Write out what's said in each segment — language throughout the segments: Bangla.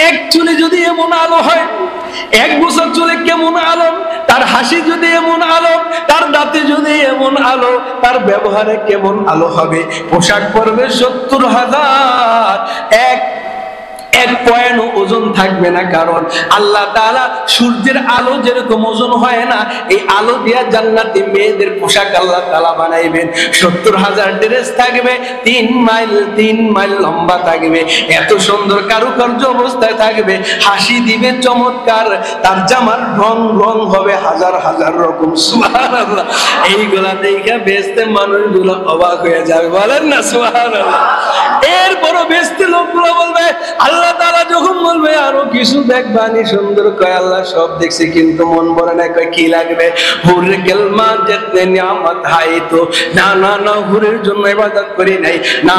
এক চুলে যদি এমন আলো হয়, 1 বছর চুলে কেমন আলো, তার হাসি যদি এমন আলো, তার দাঁতে যদি এমন আলো, তার ব্যবহারে কেমন আলো হবে। পোশাক পরবে 70,000, এক পয়েন্ট ওজন থাকবে না। কারণ আল্লাহ তাআলা সূর্যের আলো যেরকম ওজন হয় না, এই আলো দিয়া জান্নাতি মেয়েদের পোশাক আল্লাহ তাআলা বানাইবেন। 70,000 ড্রেস থাকবে, 3 মাইল লম্বা থাকবে, এত সুন্দর কারুকার্য অবস্থায় থাকবে, হাসি দিবে চমৎকার, তার জামার রং হবে হাজার হাজার রকম। সুবহানাল্লাহ। এইগুলা দেখে বেহেশতে মানুষগুলো অবাক হয়ে যাবে, বলেন না সুবহানাল্লাহ। এরপরও বেহেশতে লোকগুলো বলবে, আল্লাহ তাআলা যখন বলবে আরো কিছু দেখবানি সুন্দর, কয় আল্লাহ সব দেখছি কিন্তু মন ভরে না। কয় কি লাগবে? হুরে কেলমা জিতনে নিয়ামত হাই তো না হুরের জন্য ইবাদত করি নাই, না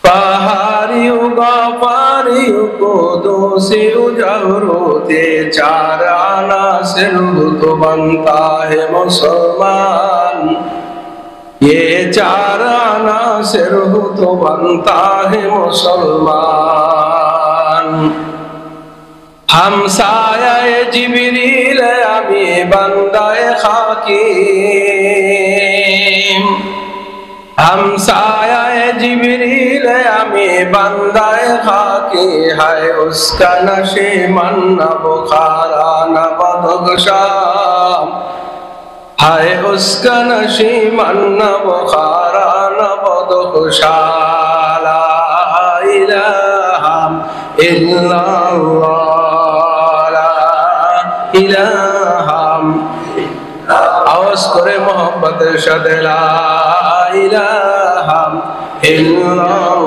পাহাড়িও গাফারিও কো দোসিও জাহরতে চারানা সিরু তো বনতা হে মুসলমান, ये 4 आना सिर तो बनता है मुसलमान। हमसाये जिब्रील আমি বান্দায়ে খাকি, हमसाये जिब्रील আমি বান্দায়ে খাকি, है उसका नशीमन न बुखारा न बदगशा, हाय उसका नशीमन न बुखारा न बदगशा, ला इलाहा इल्लल्लाह, ला इलाहा। आवाज करे मोहब्बतेर साथे, ला इलाहा इल्लल्लाह,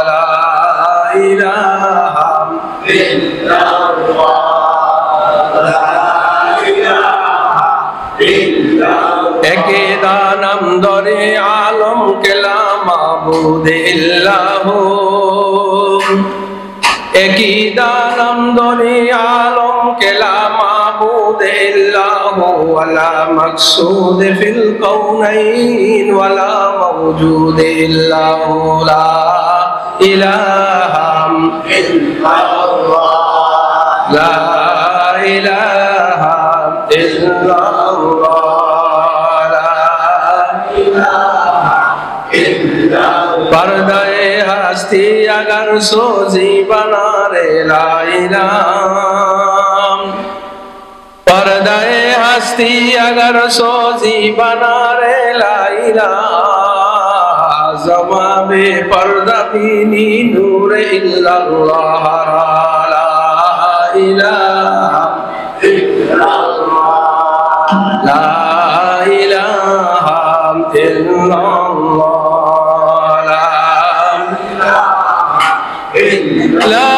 ला इलाहा इल्लल्लाह, একে দানম দরে আলম কেলা মাবুদ ইল্লাহু, একি দানম দরে আলম কেলা মাবুদ ইল্লাহু, ওয়ালা মাকসুদ ফিল কাউনাইন ওয়ালা মাওজুদ ইল্লাহু, লা ইলাহা ইল্লাল্লাহ, লা ইলাহা ইল্লাল্লাহ, पर्दाए हस्ती अगर सोजी बना रे ला इलाहा, पर्दाए हस्ती अगर सोजी बना रे ला इलाहा, ज़मा बे पर्दा बीनी नूर इल्लल्लाह, ला इलाहा इल्लल्लाह, ला इलाहा इल्लल्लाह, لا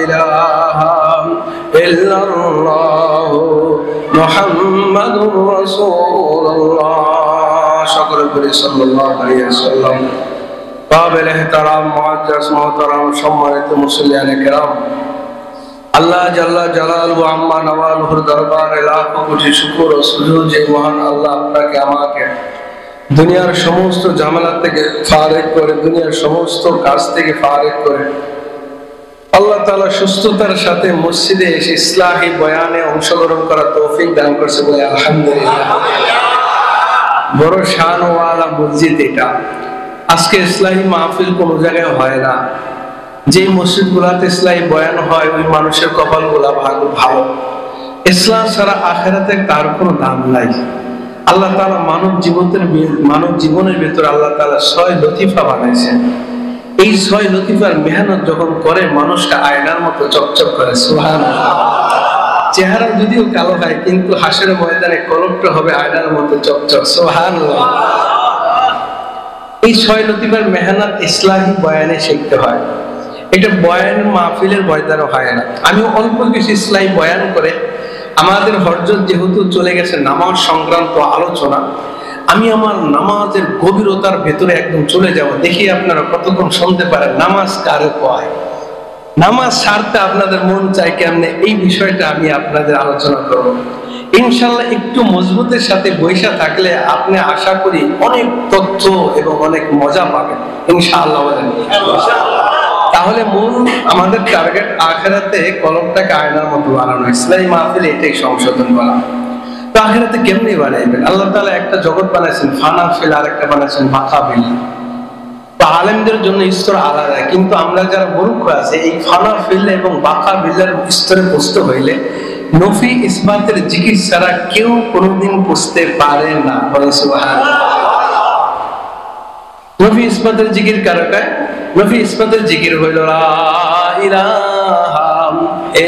إله إلا الله محمد رسول الله شكر صلى الله عليه وسلم। قابل احترام معزز मोहतरम সম্মানিত মুসল্লিয়ান কিরাম, আল্লাহ জাল্লা জালালহু আম্মা নওয়ালুর দরবারে লাখো কোটি শুকর ও সুজুদ যে মহান আল্লাহ আপনাকে আমাকে দুনিয়ার সমস্ত ঝামেলা থেকে ফারেক করে, দুনিয়ার সমস্ত কাজ থেকে ফারেক করে আল্লাহ তাআলা সুস্থতার সাথে মসজিদে এসে ইসলাহি বয়ানে অংশগ্রহণ করার তৌফিক দান করেছে বলে আলহামদুলিল্লাহ। বড় শানওয়ালা মসজিদ এটা। আজকে ইসলাহি মাহফিল কোনো জায়গায় হয় না। যে মসজিদগুলোতে ইসলাহি বয়ান হয় ওই মানুষের কপালগুলা ভালো। ইসলাম ছাড়া আখিরাতে তার কোনো দাম নাই। আল্লাহ তাআলা মানব জীবনের ভিতরে আল্লাহ তাআলা 6 লতিফা বানাইছেন। এই 6 লতিফার মেহনত যখন করে মানুষটা আয়নার মতো চকচক করে। সুবহানাল্লাহ। চেহারা যদিও কালো হয় কিন্তু হাসরের ময়দানে কলবটা হবে আয়নার মতো চকচক। সুবহানাল্লাহ। এই 6 লতিফার মেহনত ইসলাহি বয়ানে শিখতে হয়। এটা বয়ান মাহফিলের ময়দানে হয় না। আমি অল্প কিছু ইসলাহি বয়ান করে আমাদের হরজত যেহেতু চলে গেছে নামাজ সংক্রান্ত আলোচনা, আমি আমার নামাজের গভীরতার ভেতরে একদম চলে যাব। দেখি আপনারা কতক্ষণ শুনতে পারেন নামাজ কারে কয়, নামাজ ছাড়তে আপনাদের মন চায় কেমনে, এই বিষয়টা আমি আপনাদের আলোচনা করব। ইনশাআল্লাহ একটু মজবুতের সাথে বৈশা থাকলে আপনি আশা করি অনেক তথ্য এবং অনেক মজা পাবেন ইনশাআল্লাহ বলেন। তাহলে মূল আমাদের টার্গেট আখিরাতে কলমটাকে আয়নার মতো বানানো, ইসলামী মাহফিল এটাই সংশোধন করা। তো আখিরাতে কেমনি বানাইবেন? আল্লাহ তাআলা একটা জগৎ বানাইছেন ফানা ফিল, আর একটা বানাইছেন বাকা বিল। তো আলেমদের জন্য স্তর আলাদা, কিন্তু আমরা যারা মূর্খ আছে এই ফানা ফিল এবং বাকা বিলের স্তরে পৌঁছতে হইলে নফি ইসবাতের জিকির ছাড়া কেউ কোনোদিন বুঝতে পারে না। সুবহানাল্লাহ। নফি ইসবাতের জিকির কারা কয়? নফি ইসবাতের জিকির হইল লা ইলাহা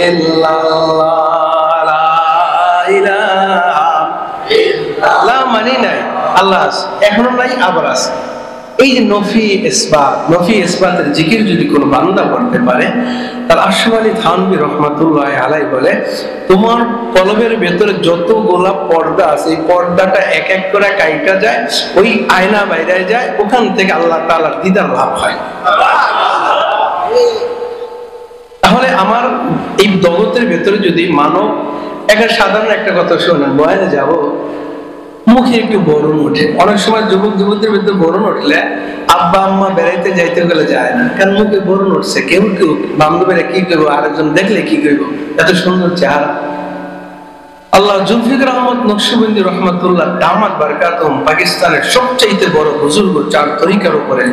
ইল্লাল্লাহ, লা ইলাহা ইল্লাল্লাহ মানে নাই আল্লাহ আছে, এখনো নাই আবার আছে। এই যে নফি ইসবাত, নফি ইসবাতের জিকির যদি কোনো বান্দা করতে পারে, তার আশরাফ আলী থানভী রহমাতুল্লাহ আলাইহি বলে তোমার কলবের ভেতরে যত গোলাপ পর্দা আছে এই পর্দাটা এক এক করে কাইটা যায়, ওই আয়না বাইরে যায়, ওখান থেকে আল্লাহ তাআলার দিদার লাভ হয়। তাহলে আমার এই জগতের ভেতরে যদি মানব একটা সাধারণ একটা কথা শোনেন, বয়ানে যাব মুখে একটু বরণ ওঠে, অনেক সময় যুবক যুবতীর ভিতরে বরণ উঠলে আব্বা আম্মা বেড়াইতে যাইতে গেলে যায় না, কারণ মুখে বরণ উঠছে। কেউ কেউ বান্ধবীরা কি করবো, আরেকজন দেখলে কি করবো, এত সুন্দর চেহারা। আল্লাহ জুলফিকার আহমদ নকশবন্দি রহমাতুল্লাহ দামাত বারকাতুহুম পাকিস্তানের সবচেয়ে বড় বুজুর্গ চার তরিকার উপরে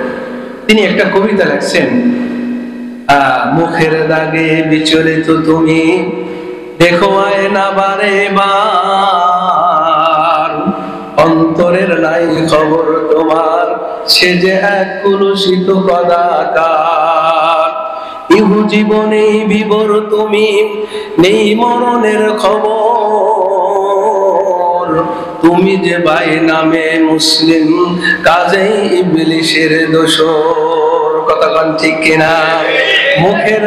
তিনি একটা কবিতা লিখছেন, মুখের দাগে বিচলিত তুমি দেখো আয়না বারে বার, অন্তরের নাই খবর তোমার সে যে এক কুলুষিত কদাকার, ইহু জীবনে বিবর তুমি নেই মরণের খবর, তুমি যে ভাই নামে মুসলিম কাজেই ইবলিশের দোসর। কথা কোন ঠিক কিনা? মুখের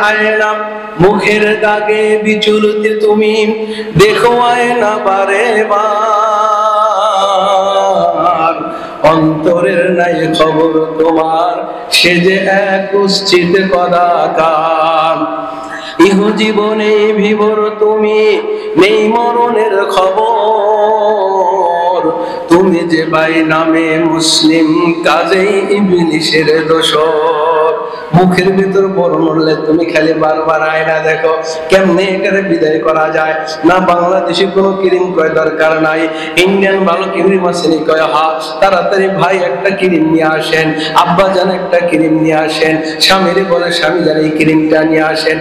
আয়না মুখের দাগে বিচলিত তুমি দেখো আয়না বারে বার, অন্তরের নাই খবর তোমার সে যে এক কুৎসিত কদাকার, ইহ জীবনে বিবর তুমি নেই মরণের খবর, তুমি যে ভাই নামে মুসলিম কাজেই ইবলিশের দোসর। মুখের ভিতর বরণ উঠলে তুমি খালি বারবার আয়না দেখো, কেমনে এটারে বিদায় করা যায় না? বাংলাদেশি কোনো ক্রিম কয় দরকার নাই, ইন্ডিয়ান ভালো ক্রিম আসেনি, কয় হা তাড়াতাড়ি ভাই একটা ক্রিম নিয়ে আসেন, আব্বা জান একটা ক্রিম নিয়ে আসেন, স্বামীরে বলে স্বামী জান এই ক্রিমটা নিয়ে আসেন।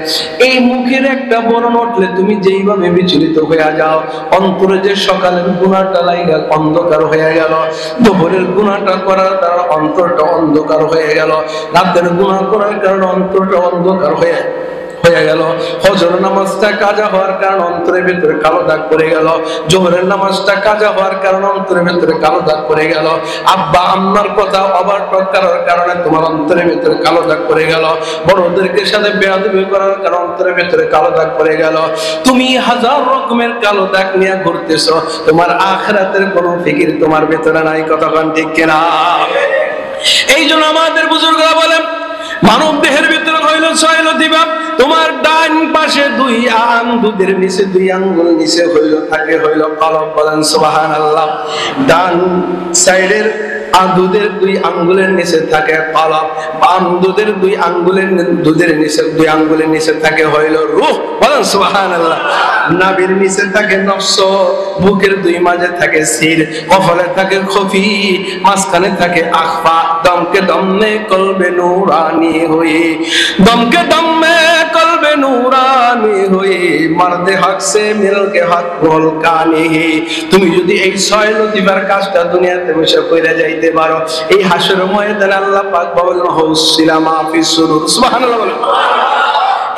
এই মুখের একটা বরণ উঠলে তুমি যেইভাবে বিচলিত হয়ে যাও, অন্তরে যে সকালের গুনাহটা লাগা অন্ধকার হয়ে গেল, দুপুরের গুনাহটা করার দ্বারা অন্তরটা অন্ধকার হয়ে গেল, রাতের গুনাহ করার কারণে অন্তরটা অন্ধকার হয়ে গেল, ফজর নামাজটা কাজা হওয়ার কারণে অন্তরের ভিতরে কালো দাগ পড়ে গেল, জোহরের নামাজটা কাজা হওয়ার কারণে অন্তরের ভিতরে কালো দাগ পড়ে গেল, আব্বা আম্মার কথা ওভারটক করার কারণে তোমার অন্তরের ভিতরে কালো দাগ পড়ে গেল, বড়দেরকে সাথে বেয়াদবি করার কারণে অন্তরের ভিতরে কালো দাগ পড়ে গেল, তুমি হাজার রকমের কালো দাগ নিয়ে ঘুরতেছো, তোমার আখিরাতের কোনো ফিকির তোমার ভিতরে নাই। কথা কোন ঠিক কিনা? এই জন্য আমাদের বুজুর্গরা বলেন মানব দেহের ভিতরে হইল 6 লতিফা, তোমার ডান পাশে 2 আং, দুধের নিচে 2 আঙ্গুল নিচে থাকে হইল কলব। বলেন সুবহানাল্লাহ। ডান সাইডের দুধের 2 আঙ্গুলের নিচে থাকে কলব, বাম দুধের 2 আঙ্গুলের নিচে থাকে হইল রূহ। বলেন সুবহানাল্লাহ। নাভির নিচে থাকে নফস, বুকের 2 মাঝে থাকে সির, কফলে থাকে খফি, মাঝখানে থাকে আখফা। দমকে দমে কলবে নূরানি হয়ে, দমকে দমে কলবে নূরানি হয়ে, মারদে হক সে মিলকে হক বল কানে। তুমি যদি এই 6 লতিফার কাজটা দুনিয়াতে বসে কইরা যাইতে পারো, এই হাসরের ময়দানে আল্লাহ পাক বলেন হুসিলা মাফিস সুদুর। সুবহানাল্লাহ। বলেন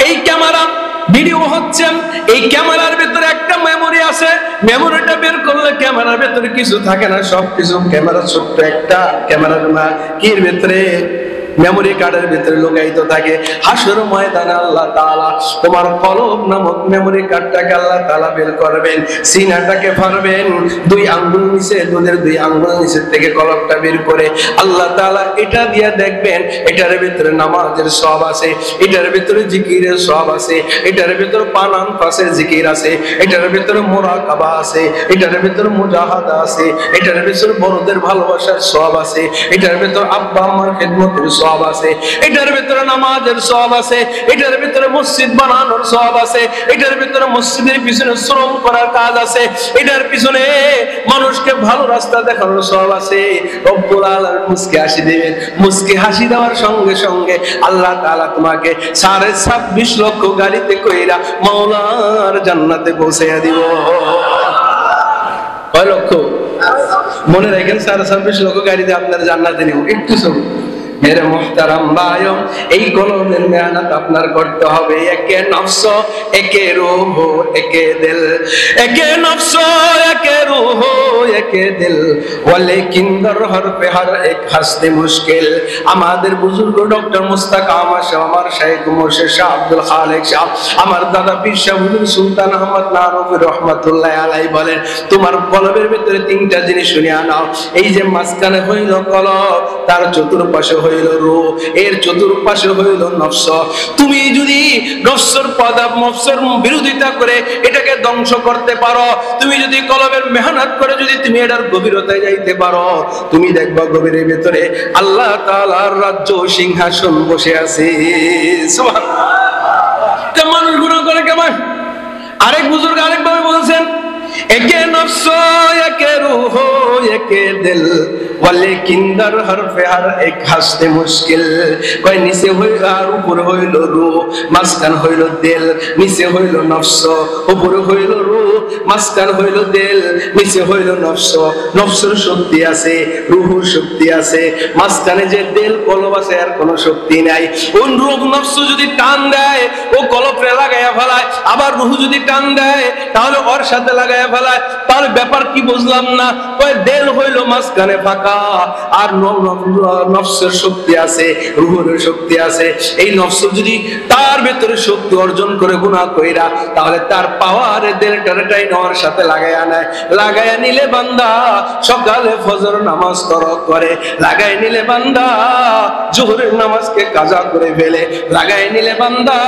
এই ক্যামেরা ভিডিও হচ্ছে, এই ক্যামেরার ভিতরে একটা মেমোরি আছে, মেমোরিটা বের করলে ক্যামেরার ভিতরে কিছু থাকে না, সবকিছু ক্যামেরা ছোট্ট একটা ক্যামেরার না কির ভিতরে মেমোরি কার্ডের ভিতরে লুকায়িত থাকে। হাসর ময়দানে আল্লাহ তাআলা তোমার কলব নামক মেমোরি কার্ডটাকে আল্লাহ তাআলা বের করবেন, সিনাটাকে ফাড়বেন, দুই আঙ্গুল নিচে, দুধের দুই আঙ্গুল নিচে থেকে কলবটা বের করে আল্লাহ তাআলা এটা দিয়ে দেখবেন এটার ভিতরে নামাজের সওয়াব আছে, এটার ভিতরে জিকিরের সওয়াব আছে, এটার ভিতরে পানান পাশের জিকির আছে, এটার ভিতরে মুরাকাবা আছে, এটার ভিতরে মুজাহাদা আছে, এটার ভিতরে বড়দের ভালোবাসার সওয়াব আছে, এটার ভিতরে আব্বা আম্মার খেদমতের সওয়াব আছে, এটার ভিতরে নামাজের সওয়াব আছে, এটার ভিতরে মসজিদ বানানোর সওয়াব আছে, এটার ভিতরে মসজিদের পিছনে শ্রম করার কাজ আছে, এটার পিছনে মানুষকে ভালো রাস্তা দেখানোর সওয়াব আছে। রব্বুল আলামিন মুস্কি হাসি দিবেন, মুস্কি হাসি দেওয়ার সঙ্গে সঙ্গে আল্লাহ তাআলা তোমাকে 26.5 লক্ষ গাড়িতে কইরা মাওলার জান্নাতে পৌঁছাইয়া দিব। কয় লক্ষ? মনে রাখেন 26.5 লক্ষ গাড়িতে আপনার জান্নাতে নিব। একটু সব মেরে মুহতারাম ভাইও, এই কলমের মেহনত আপনার করতে হবে। একে নফস একে রূহ একে দিল, একে নফস একে রূহ একে দিল, ওয়ালেকিন দর হর পে হর এক হাসতে মুশকিল। আমাদের বুজুর্গ ডক্টর মুস্তাক আহমদ শাহ, আমার শাইখ মুর্শিদ শাহ আব্দুল খালেক শাহ, আমার দাদা পীর শাহ হুজুর সুলতান আহমদ নানভী রহমাতুল্লাহ আলাইহি বলেন, তোমার কলবের ভিতরে তিনটা জিনিস শুনিয়া নাও। এই যে মাঝখানে হইল কলব, তার চতুর্পাশে হইল রূহ, এর চতুর্পাশে হইল নফস। তুমি যদি নফসের নফসের বিরোধিতা করে এটাকে ধ্বংস করতে পারো, তুমি যদি কলবের মেহনত করে যদি তুমি এটার গভীরতায় যাইতে পারো, তুমি দেখবা গভীরের ভিতরে আল্লাহ তাআলার রাজ্য সিংহাসন বসে আছে। সুবহানাল্লাহ। মানুষ গুনাহ করে কেমন? আরেক বুজুর্গ আরেকভাবে বলছেন, একে নফস একে রূহ একে দিল, ওয়ালেকিন দর হর পে হর এক হাসতে মুশকিল। কয় নিচে হইল আর উপরে হইল রূহ, মাঝখান হইল দিল, নিচে হইল নফস, উপরে হইল রূহ, মাঝখান হইল দিল, নিচে হইল নফস। নফসের শক্তি আছে, রূহের শক্তি আছে, মাঝখানে যে দিল কলব আছে আর কোনো শক্তি নাই। ওই রূহ নফস যদি টান দেয় ও কলবরে লাগাইয়া ফেলায়, আবার রূহ যদি টান দেয় তাহলে ওর সাথে লাগাইয়া ফেলায়। তার ব্যাপার কি বুঝলাম না। কয় দিল হইল মাঝখানে ফাঁকা, আর নফসের শক্তি আছে, রূহের শক্তি আছে। এই নফস যদি তার ভেতরে শক্তি অর্জন করে গুনাহ কইরা, তাহলে তার পাওয়ার দিলটারটাই নেওয়ার সাথে লাগাইয়া নেয়। লাগাইয়া নিলে বান্দা সকালে ফজর নামাজ তরক করে, লাগাই নিলে বান্দা জোহরের নামাজকে কাজা করে ফেলে, লাগাই নিলে বান্দা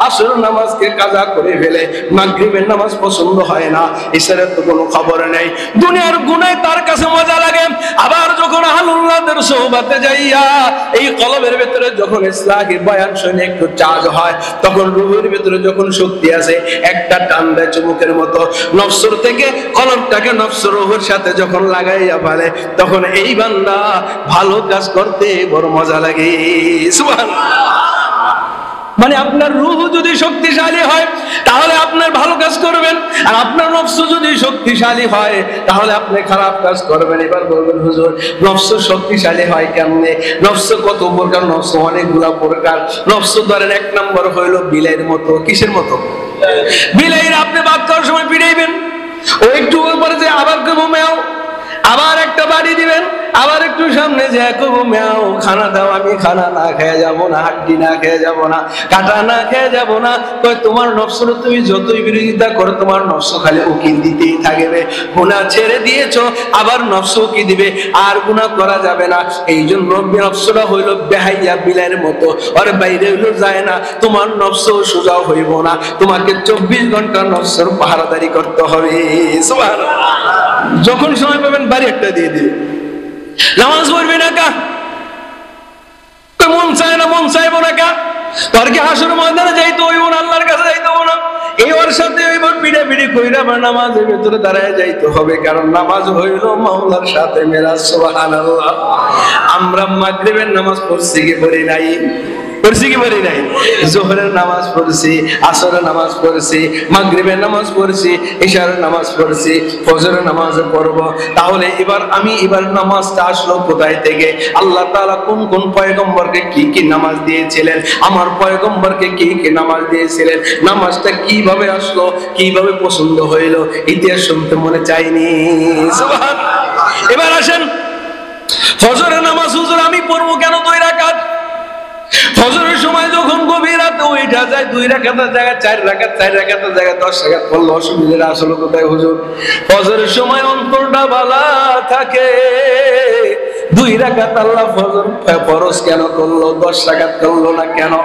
আসর নামাজকে কাজা করে ফেলে, মাগরিবের নামাজ পছন্দ হয় না, ইশারের তো কোনো খবর নেই। দুনিয়ার গুনায় তার কাছে মজা লাগে। আবার যখন আহলুল্লাহদের সোহবতে যাইয়া এই কলবের ভিতরে যখন ইসলাহি বয়ান শুনে একটু চার্জ হয়, তখন রূহের ভিতরে যখন শক্তি আছে, একটা টান দেয় চুমুকের মতো, নফসর থেকে কলবটাকে নফসর রূহের সাথে যখন লাগাইয়া ফেলে, তখন এই বান্দা ভালো কাজ করতে বড় মজা লাগে। সুবহানাল্লাহ। মানে আপনার রূহ যদি শক্তিশালী হয় তাহলে আপনার ভালো কাজ করবেন, আর আপনার নফস যদি শক্তিশালী হয় তাহলে আপনি খারাপ কাজ করবেন। এবার বলবেন হুজুর নফস শক্তিশালী হয় কেমনে? নফস কত প্রকার? নফস অনেকগুলা প্রকার। নফস ধরেন এক নম্বর হইল বিলাইয়ের মতো। কিসের মতো? বিলাইয়ের আপনি ভাত খাওয়ার সময় পিড়াইবেন, ও একটু উপরে যে আবার কেবো মেও, আবার একটা বাড়ি দিবেন, আবার একটু সামনে যে কবু মেও, খানা দাও, আমি খানা না খেয়ে যাবো না, হাড্ডি না খেয়ে যাবো না, কাটা না খেয়ে যাবো না। কয় তোমার নফসর তুমি যতই বিরোধিতা করো, তোমার নফস খালি উকিল দিতেই থাকবে। গুনাহ ছেড়ে দিয়েছো, আবার নফস উকি দিবে, আর গুনাহ করা যাবে না। এই জন্য নফসটা হইল বেহাইয়া বিলাইয়ের মতো, আর বাইরে হইলো যায় না। তোমার নফস সোজা হইব না, তোমাকে 24 ঘন্টা নফসর পাহারাদারি করতে হবে। সুবহানাল্লাহ। যখন সময় পাবেন বাড়ি একটা দিয়ে দিবে। নামাজ পড়বে না কা? মন চায় না, মন চাইবো না কা? তোর কি হাসর ময়দানে যাইতে হইব না, আল্লাহর কাছে যাইতে হবো না? এই ওর সাথে ওইবার পিড়াপিড়ি কইরা আমার নামাজের ভেতরে দাঁড়ায় যাইতে হবে, কারণ নামাজ হইল মাওলার সাথে মেরাজ। সুবহানাল্লাহ। আমরা মাগরিবের নামাজ পড়ছি কি পড়ি নাই? পড়ছি কি পড়ি নাই? জোহরের নামাজ পড়ছি, আসরের নামাজ পড়ছি, মাগরিবের নামাজ পড়ছি, ইশারের নামাজ পড়ছি, ফজরের নামাজও পড়ব। তাহলে এবার নামাজটা আসলো কোথায় থেকে? আল্লাহ তাআলা কোন কোন পয়গম্বরকে কি কি নামাজ দিয়েছিলেন, আমার পয়গম্বরকে কি কি নামাজ দিয়েছিলেন, নামাজটা কিভাবে আসলো, কিভাবে পছন্দ হইলো, ইতিহাস শুনতে মনে চাইনি। সুবহানাল্লাহ। এবার আসেন ফজরের নামাজ হুজুর আমি পড়বো কেন 2 রাকাত? উঠা যায় 2 রাকাতের জায়গায় 4 রাকাত, 4 রাকাতের জায়গায় 10 রাকাত পড়লে অসুবিধা আসলে কোথায় হুজুর? ফজরের সময় অন্তরটা ভালো থাকে, 2 রাকাত আল্লাহ ফরজ কেন করলো, 10 রাকাত করলো না কেন?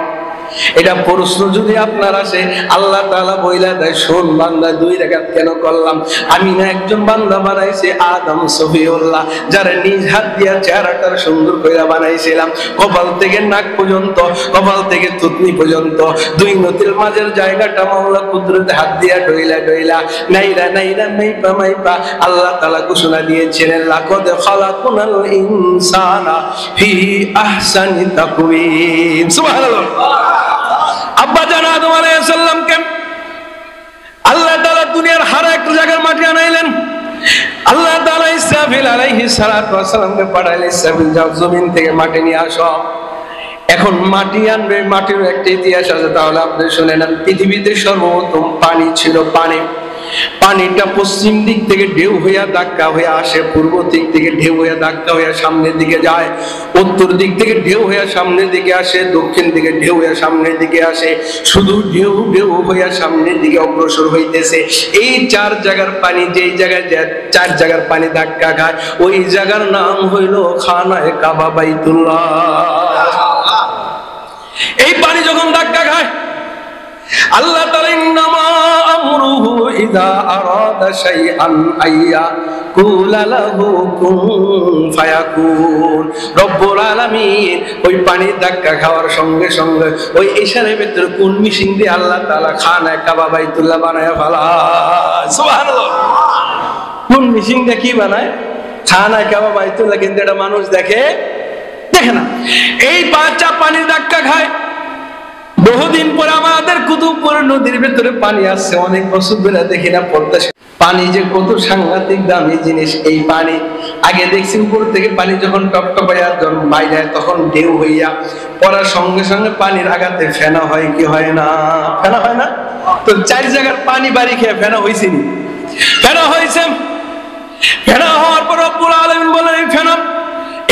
এটা প্রশ্ন যদি আপনার আসে, আল্লাহ তাআলা বইলা দেয়, শোন বান্দা, 2 রাকাত কেন করলাম? আমি না একজন বান্দা বানাইছে আদম সফিউল্লাহ, যারা নিজ হাত দিয়া চেহারাটার সুন্দর করে বানাইছিলাম, কপাল থেকে নাক পর্যন্ত, কপাল থেকে থুতনি পর্যন্ত 2 নতির মাঝের জায়গাটা মাওলা কুদরতে হাত দিয়া ডইলা ডইলা নাইরা নাইরা মাইপা মাইপা আল্লাহ তাআলা ঘোষণা দিয়েছেন, লাকাদ খালাকুনাল ইনসানা ফি আহসানি তাকওয়িম। সুবহানাল্লাহ। আব্বা জান আদম আলাইহিস সালামকে আল্লাহ তাআলা দুনিয়ার হার এক জায়গার মাটি আনাইলেন। আল্লাহ তাআলা ইসরাফিল আলাইহিস সালাতু ওয়াস সালামকে পাঠাইলেন, ইসরাফিল যাও জমিন থেকে মাটি নিয়ে আসো। এখন মাটি আনবে, মাটির একটা ইতিহাস আছে, তাহলে আপনি শুনে নেন। পৃথিবীতে সর্বপ্রথম পানি ছিল, পানিটা পশ্চিম দিক থেকে ঢেউ হইয়া ধাক্কা হয়ে আসে, পূর্ব দিক থেকে ঢেউ হইয়া ধাক্কা হইয়া সামনের দিকে যায়, উত্তর দিক থেকে ঢেউ হইয়া সামনের দিকে আসে, দক্ষিণ দিকে ঢেউ হইয়া সামনের দিকে আসে, শুধু ঢেউ ঢেউ হইয়া সামনের দিকে অগ্রসর হইতেছে। এই 4 জায়গার পানি, যেই জায়গায় 4 জায়গার পানি ধাক্কা খায়, ওই জায়গার নাম হইল খানায়ে কাবা, বাইতুল্লাহ। এই পানি যখন ধাক্কা খায়, আল্লাহ তাআলা ইন্নামা আমরুহু ইযা আরাদা শাইআন আইয়াকুলা লাহু কুন ফায়াকুন। রব্বুল আলামিন ওই পানি ধাক্কা খাওয়ার সঙ্গে সঙ্গে ওই ইশারার ভিতরে কোন মিশিং দিয়ে আল্লাহ তাআলা খানায়ে কাবা বাইতুল্লাহ বানায়া ফেলায়। সুবহানাল্লাহ। কোন মিশিং দিয়ে কি বানায়? খানায়ে কাবা বাইতুল্লাহ। কিন্তু এটা মানুষ দেখে না। এই বাচ্চা পানির ধাক্কা খায়। বহুদিন পরে আমাদের কুতুবপুর নদীর ভিতরে পানি আসছে, অনেক বছর ধরে দেখি না পড়তে। পানি যে কত সাংঘাতিক দামি জিনিস। এই পানি আগে দেখছি উপর থেকে পানি যখন টপটপাইয়া যখন বাইরে তখন ঢেউ হইয়া পড়ার সঙ্গে সঙ্গে পানির আঘাতে ফেনা হয় কি হয় না? ফেনা হয় না? তো 4 জায়গার পানি বাড়ি খেয়ে ফেনা হয়েছে নি? ফেনা হয়েছে। ফেনা হওয়ার পর রব্বুল আলামিন বলেন, এই ফেনা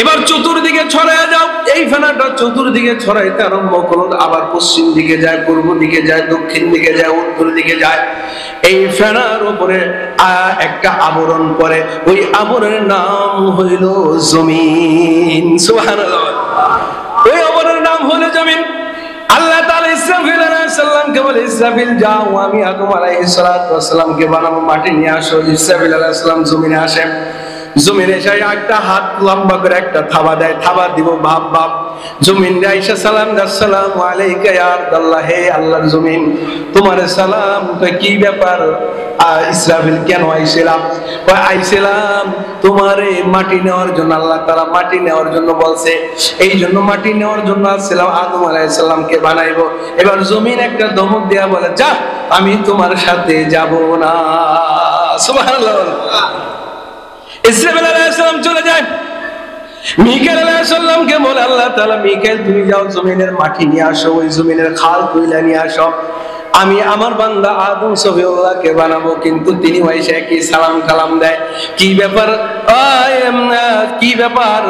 এবার চতুর্দিকে ছড়ায় যাও। এই ফেনাটা চতুর্দিকে ছড়াইতে আরম্ভ করল, আবার পশ্চিম দিকে যায়, পূর্ব দিকে যায়, দক্ষিণ দিকে যায়, উত্তর দিকে যায়। এই ফেনার উপরে একটা আবরণ পড়ে, ওই আবরণের নাম হইল জমিন। সুবহানাল্লাহ। ওই আবরণের নাম হইল জমিন। আল্লাহ তাআলা ইসরাফিল আলাইহিস সালামকে বলে, ইসরাফিল যাও, আমি আদম আলাইহিস সালামকে বানাবো, মাটি নিয়ে আসো। ইসরাফিল আলাইহিস সালাম জমিনে আসে। জমিনে এসে একটা হাত লম্বা করে একটা থাবা দেয়, থাবা দিব বাপ বাপ। জমিন আয়েশা সালাম দাও, আসসালামু আলাইকা ইয়া আব্দুল্লাহ, হে আল্লাহর জমিন তোমার সালাম। তো কি ব্যাপার ইসরাফিল, কেন আইছিলাম? আইছিলাম তোমারে মাটি নেওয়ার জন্য। আল্লাহ তাআলা মাটি নেওয়ার জন্য বলছে, এই জন্য মাটি নেওয়ার জন্য আসছিলাম, আদম আলাইহিস সালামকে বানাইবো। এবার জমিন একটা ধমক দেয়া বলে, যা, আমি তোমার সাথে যাব না। সুবহানাল্লাহ। ইসরাফিল আলাইহিস সালাম চলে যায়। মিকাইল আলাইহিস সালামকে বলে আল্লাহ তাআলা, মিকাইল তুমি যাও জমিনের মাটি নিয়ে আসো, ওই জমিনের খাল কইলা নিয়ে আসো, আমি আমার বান্দা আদম সফিউল্লাহকে বানাবো। কিন্তু তিনি এসে কি সালাম কালাম দেয়, কি ব্যাপার, কি ব্যাপার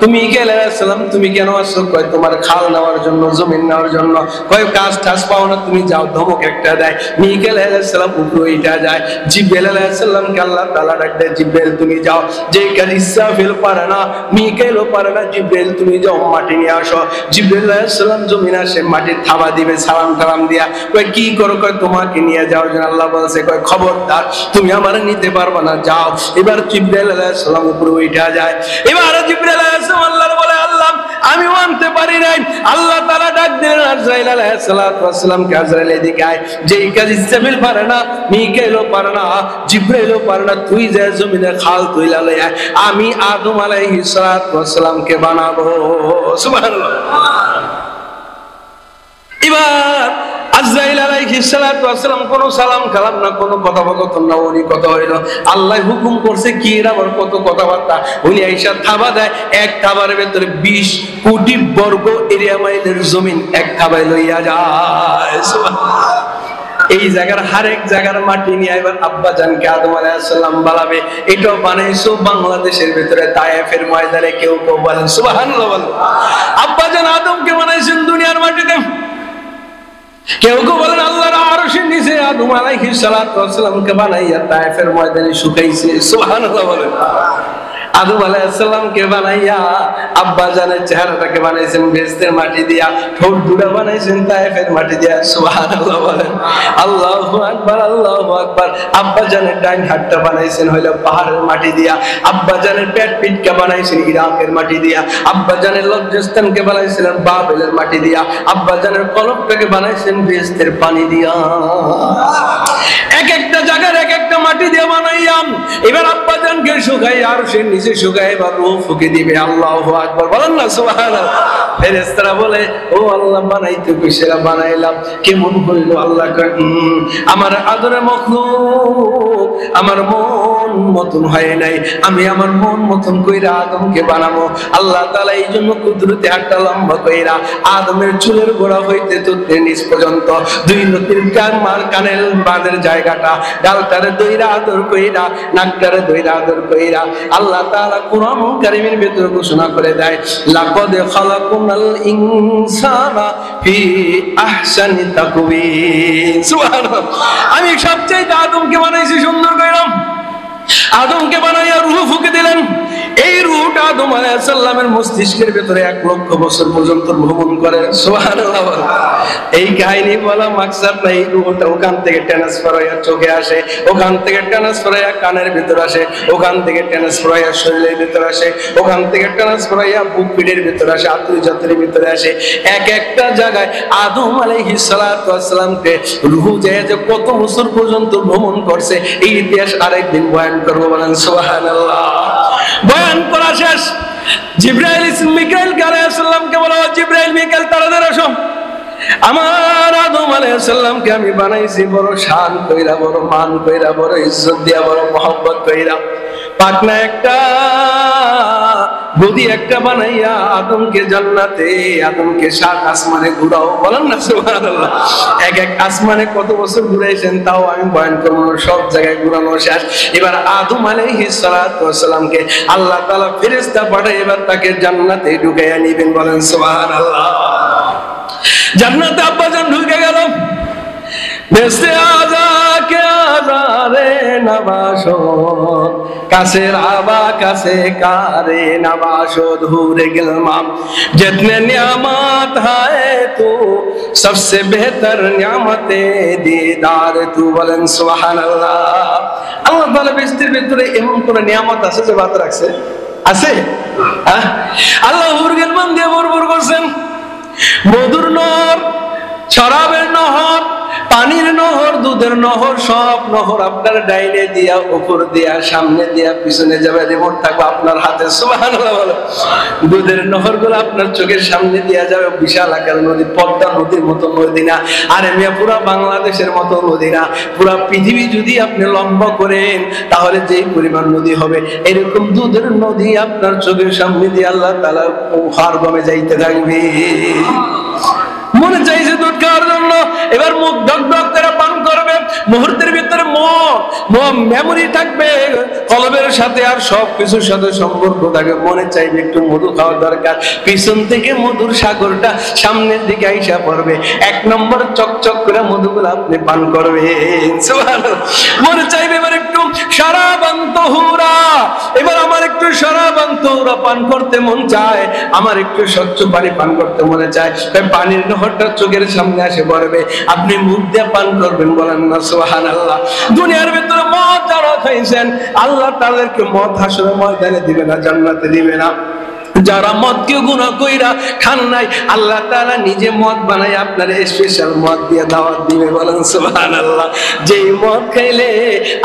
তুমি মিকাইল আলাইহিস সালাম তুমি কেন আসছো? কয় তোমার খাল নেওয়ার জন্য, জমিন নেওয়ার জন্য। কয় কাজ টাজ পাও না, তুমি যাও। ধমক একটা দেয়। মিকাইল আলাইহিস সালাম উপরে উঠে যায়। জিবরাইল আলাইহিস সালামকে আল্লাহ তাআলা ডাক দেয়, জিবরাইল তুমি যাও, যে কাজ ইসরাফিল পারে না, মিকাইলও পারে না, জিবরাইল তুমি যাও, মাটি নিয়ে আসো। জিবরাইল আলাইহিস সালাম জমিন আসে, মাটির থাবা দিবে সালাম কালাম দিয়া। কয় কি করো? কয় তোমাকে নিয়ে যাও। আল্লাহ বলছে, কয় খবরদার তুমি আমার নিতে পারবে না, যাও। এবার জিবরাইল আলাইহিস সালাম উপরে উঠে যায়। এবার জিবরাইল আলাইহিস সালাম আল্লাহর বলে, আল্লাহ আমি মানতে পারি নাই। আল্লাহ তাআলা ডাক দিলেন আজরাইল আলাইহিস সালামকে, আজরাইল এদিকে আয়, যেই কাজ ইসরাফিল পারে না, মিকাইলও পারে না, জিবরাইলও পারে না, তুই যা জমিনে খাল তুইলা লই আয়, আমি আদম আলাইহিস সালামকে বানাবো। সুবহানাল্লাহ। এবার আজরাইল আলাইহিস সালাম কোন সালাম কালাম না, কোন কথোপকথন না, উনি কথা হইল। আল্লাহ হুকুম করছে কি, এর আবার কত কথাবার্তা। উনি আইসা থাবা দেয়, এক থাবার ভিতরে 20 কোটি বর্গ এরিয়া মাইলের জমিন এক থাবায় লইয়া যায়। এই জায়গার হারেক জায়গার মাটি নিয়ে এবার আব্বা জানকে আদম আলাইহিস সালাম বানাবে। এটাও বানাইছো বাংলাদেশের ভিতরে তায়েফের ময়দানে। কেউ কেউ বলেন সুবহানাল্লাহ। আব্বা জান আদমকে বানাইছেন দুনিয়ার মাটিতে। কেউ কেউ বলেন আল্লাহর আরশের নিচে আদম আলাইহিস সালাতু ওয়াস সালামকে বানাইয়া তায়েফের ময়দানে শুকাইছে। সুবহানাল্লাহ বলেন। আদম আলাইহিস সালামকে বানাইয়া আব্বা জানের চেহারাটাকে বানাইছেন বেহেশতের মাটি দিয়া, ঠোঁট দুটো বানাইছেন তায়েফের মাটি দিয়া। সুবহানাল্লাহ বলেন। আল্লাহু আকবার, আল্লাহু আকবার। আব্বা জানের ডান হাতটা বানাইছেন হইলো পাহাড়ের মাটি দিয়া, আব্বা জানের পেট পিঠকে বানাইছেন ইরাকের মাটি দিয়া, আব্বা জানের লজ্জাস্থানকে বানাইছিলেন বাবেলের মাটি দিয়া, আব্বা জানের কলবটাকে বানাইছেন বেহেশতের পানি দিয়া। এক একটা জায়গার এক একটা মাটি দিয়ে বানাইয়াম। এবার আব্বা জানকে শুকাই আরশের নিচে শুকাই, এবার রূহ ফুঁকে দিবে। আল্লাহু আকবার বলেন না সুবহানাল্লাহ। ফেরেশতারা বলে ও আল্লাহ বানাইতে কইছিলা বানাইলাম, কেমন হইল? আল্লাহ কয় আমার আদরের মাখলুক আমার মন মতন হয় নাই, আমি আমার মন মতন কইরা আদমকে বানাবো। আল্লাহ তাআলা এই জন্য কুদরতে হাতটা লম্বা কইরা আদমের চুলের গোড়া হইতে তুলতে নিচ পর্যন্ত দুই নদীর কানের বাঁধের জায়গাটা গালটারে দইরা আদর কইরা নাকটারে দইরা আদর কইরা আল্লাহ তাআলা কুরআন কারীমের ভিতর ঘোষণা করে দেয় লাকাদ খালাকুনাল ইনসানা ফি আহসানি তাকওয়িম। সুবহানাল্লাহ। আমি সবচেয়ে আদমকে বানাইছি সুন্দর কইরা। আদমকে বানাইয়া রূহ ফুঁকে দিলেন। এই রূহটা আদম আলাইহিস সালামের মস্তিষ্কের ভিতরে 1 লক্ষ বছর পর্যন্ত ভ্রমণ করে। সুবহানাল্লাহ। এই কাহিনী বলা মাকসাদ নাই, রূহটা ওখান থেকে ট্রান্সফার হয়ে চোখে আসে, ওখান থেকে ট্রান্সফার হয়ে কানের ভিতর আসে, ওখান থেকে ট্রান্সফার হয়ে শরীরের ভিতর আসে, ওখান থেকে ট্রান্সফার হয়ে বুক পিঠের ভিতর আসে, আতুরি জাতুরির ভিতরে আসে। এক একটা জায়গায় আদম আলাইহিস সালাতু ওয়াস সালামকে রূহ যে কত বছর পর্যন্ত ভ্রমণ করছে এই ইতিহাস আরেকদিন বয়ান করব। বলেন সুবহানাল্লাহ। বয়ান করা শেষ। জিবরাইল মিকাইল আলাইহিস সালামকে বলা, জিবরাইল মিকাইল তাড়াতাড়ি আসো। আমার আদম আলাইহিস সালামকে আমি বানাইছি বড় শান কইরা, বড় মান কইরা, বড় ইজ্জত দিয়া, বড় মহব্বত কইরা। পাকনা একটা গদি একটা বানাইয়া আদমকে জান্নাতে, আদমকে 7 আসমানে ঘুরাও। বলেন না সুবহানাল্লাহ। এক এক আসমানে কত বছর ঘুরাইছেন তাও আমি বয়ান করব না, সব জায়গায় ঘুরানো শেষ। এবার আদম আলাইহিস সালাতু ওয়াস সালামকে আল্লাহ তাআলা ফেরেশতা পাঠায় এবার তাকে জান্নাতে ঢুকাইয়া নিবেন। বলেন সুবহানাল্লাহ। জান্নাতে আব্বাজান ঢুকে গেল। বেস্তে আজাকে আজারে নবাসত কাছের আবা কাছে কারে নবাসত হুরে গিলমাম जितने नियामत है तू सबसे बेहतर नियामते दीदार तू। বলেন সুবহানাল্লাহ। আল্লাহ তাআলা বেস্তের ভিতরে এমন কোন নিয়ামত আছে যে বাদ রাখছে? আছে? আল্লাহ হুর গিলমাম দিয়ে ভরপুর করছেন। মধুর নহর, শরাবের নহর, পানির নহর, দুধের নহর, সব নহর আপনার ডাইনে দিয়া, উপর দিয়া, সামনে দিয়া, পিছনে যাবে, রিমোট থাকবে আপনার হাতে। সুবহানাল্লাহ বলো। দুধের নহর গুলো আপনার চোখের সামনে দিয়া যাবে। বিশাল আকার নদী, পদ্মা নদীর মতো নদী না, আরে মিয়া পুরা বাংলাদেশের মতো নদী না, পুরা পৃথিবী যদি আপনি লম্বা করেন তাহলে যেই পরিমাণ নদী হবে, এরকম দুধের নদী আপনার চোখের সামনে দিয়ে আল্লাহ তাআলা হার গমে যাইতে থাকবে। মনে চাইছে দুধ খাওয়ার জন্য, এবার মুখ ঢক ঢক করে পান করবে। মুহূর্তের ভিতরে মেমোরি থাকবে কলবের সাথে, আর সবকিছুর সাথে সম্পর্ক থাকে। মনে চাইবে একটু মধু খাওয়ার দরকার, পিছন থেকে মধুর সাগরটা সামনের দিকে আইসা পড়বে। 1 নম্বর চকচক করে মধুগুলো আপনি পান করবেন। সুবহানাল্লাহ। মনে চাইবে এবার একটু শরাবান তাহুরা, এবার আমার একটু শরাবান তাহুরা পান করতে মন চায়, আমার একটু স্বচ্ছ পানি পান করতে মনে চায়। পানির নহরটা চোখের সামনে আসে পড়বে, আপনি মুখ দিয়ে পান করবেন। বলেন না সুবহানাল্লাহ। দুনিয়ার ভিতরে মদ যারা খাইছেন আল্লাহ তাদেরকে মদ হাসরের ময়দানে দিবে না, জান্নাতে দিবে না। যারা মদকে গুনাহ কইরা খান নাই আল্লাহ তাআলা নিজে মদ বানায় আপনার স্পেশাল মদ দিয়ে দাওয়াত দিবে। বলেন সুবহানাল্লাহ। যেই মদ খাইলে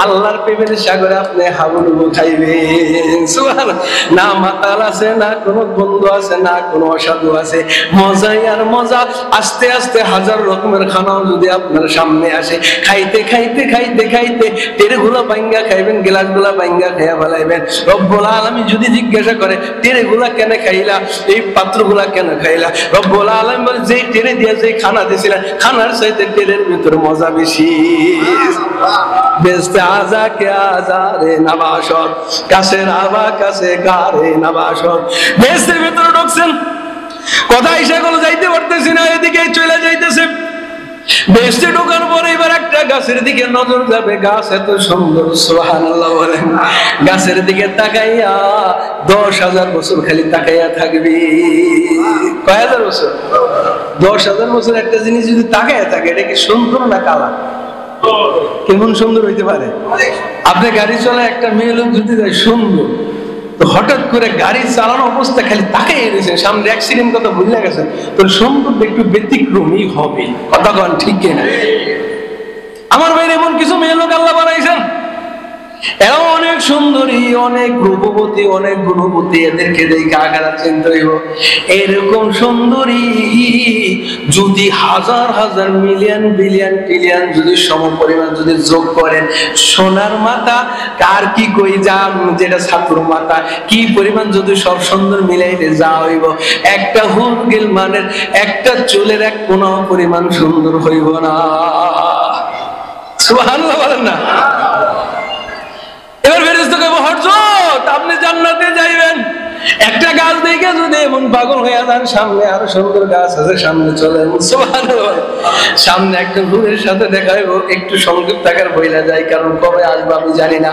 আল্লাহর প্রেমের সাগরে আপনি হাবুডুবু খাইবেন। সুবহানাল্লাহ। না মাতাল আছে, না কোনো বন্ধু আছে, না কোনো অসাধু আছে, মজাই আর মজা। আস্তে আস্তে 1000 রকমের খানাও যদি আপনার সামনে আসে, খাইতে খাইতে খাইতে খাইতে টেরেগুলা বাইঙ্গা খাইবেন, গ্লাসগুলা বাইঙ্গা খাইয়া ফেলাইবেন। রব্বুল আলামিন যদি জিজ্ঞাসা করে টেরেগুলা কেন খাইলা, এই পাত্রগুলা কেন খাইলা, রব্বুল আলামিন বলে যেই টেরে দিয়া যেই খানা দিয়েছিলেন খানার চাইতে টেরের ভিতরে মজা বেশি। বেস্তে আজা কে আজারে নবাসত কাছের আবা কাছে কারে নবাসত। বেস্তের ভিতরে ঢুকছেন, কথা এসে কোনো যাইতে পারতেছি না, এদিকে চলে যাইতেছে। বেহেশতে ঢোকার পরে এবার একটা গাছের দিকে নজর যাবে, গাছ এত সুন্দর, সুবহানাল্লাহ বলেন। গাছের দিকে তাকাইয়া 10,000 বছর খালি তাকাইয়া থাকবি। কয় হাজার বছর? 10,000 বছর একটা জিনিস যদি তাকাইয়া থাকে, এটা কি সুন্দর না কালা? কেমন সুন্দর হইতে পারে? আপনি গাড়ি চলায় একটা মেয়ে লোক যদি যায় সুন্দর, তো হঠাৎ করে গাড়ি চালানো অবস্থা খালি তাকাইয়া রয়েছেন, সামনে অ্যাক্সিডেন্ট কথা ভুলে গেছেন, তো সুন্দর একটু ব্যতিক্রমই হবে। কথা কন ঠিক কিনা? আমার ভাই এমন কিছু মেয়ে লোক আল্লাহ বানাইছেন, এরা অনেক সুন্দরী, অনেক রূপবতী, অনেক গুণবতী, এদেরকে দেখে আগারা চিন্তা হইব এরকম সুন্দরী যদি হাজার হাজার মিলিয়ন বিলিয়ন ট্রিলিয়ন যদি সমপরিমাণ যদি যোগ করেন, সোনার মাথা কার কি কই যাম, যেটা ছাত্র মাথা কি পরিমাণ যদি সব সুন্দর মিলাইলে যা হইব, একটা হুর গিলমানের একটা চুলের এক কোনো পরিমাণ সুন্দর হইব না। সুবহানাল্লাহ বলেন না? এবার ফেরেশতা কইবো হযরত আপনি জান্নাতে যাইবেন, একটা গাছ দেখে যদি এমন পাগল হয়ে যান, সামনে আরো সুন্দর গাছ আছে, সামনে চলেন। সুবহানাল্লাহ। সামনে একটা হুরের সাথে দেখা হইব, একটু সংযুক্ত থাকার বইলা যায়, কারণ কবে আসবে আমি জানি না।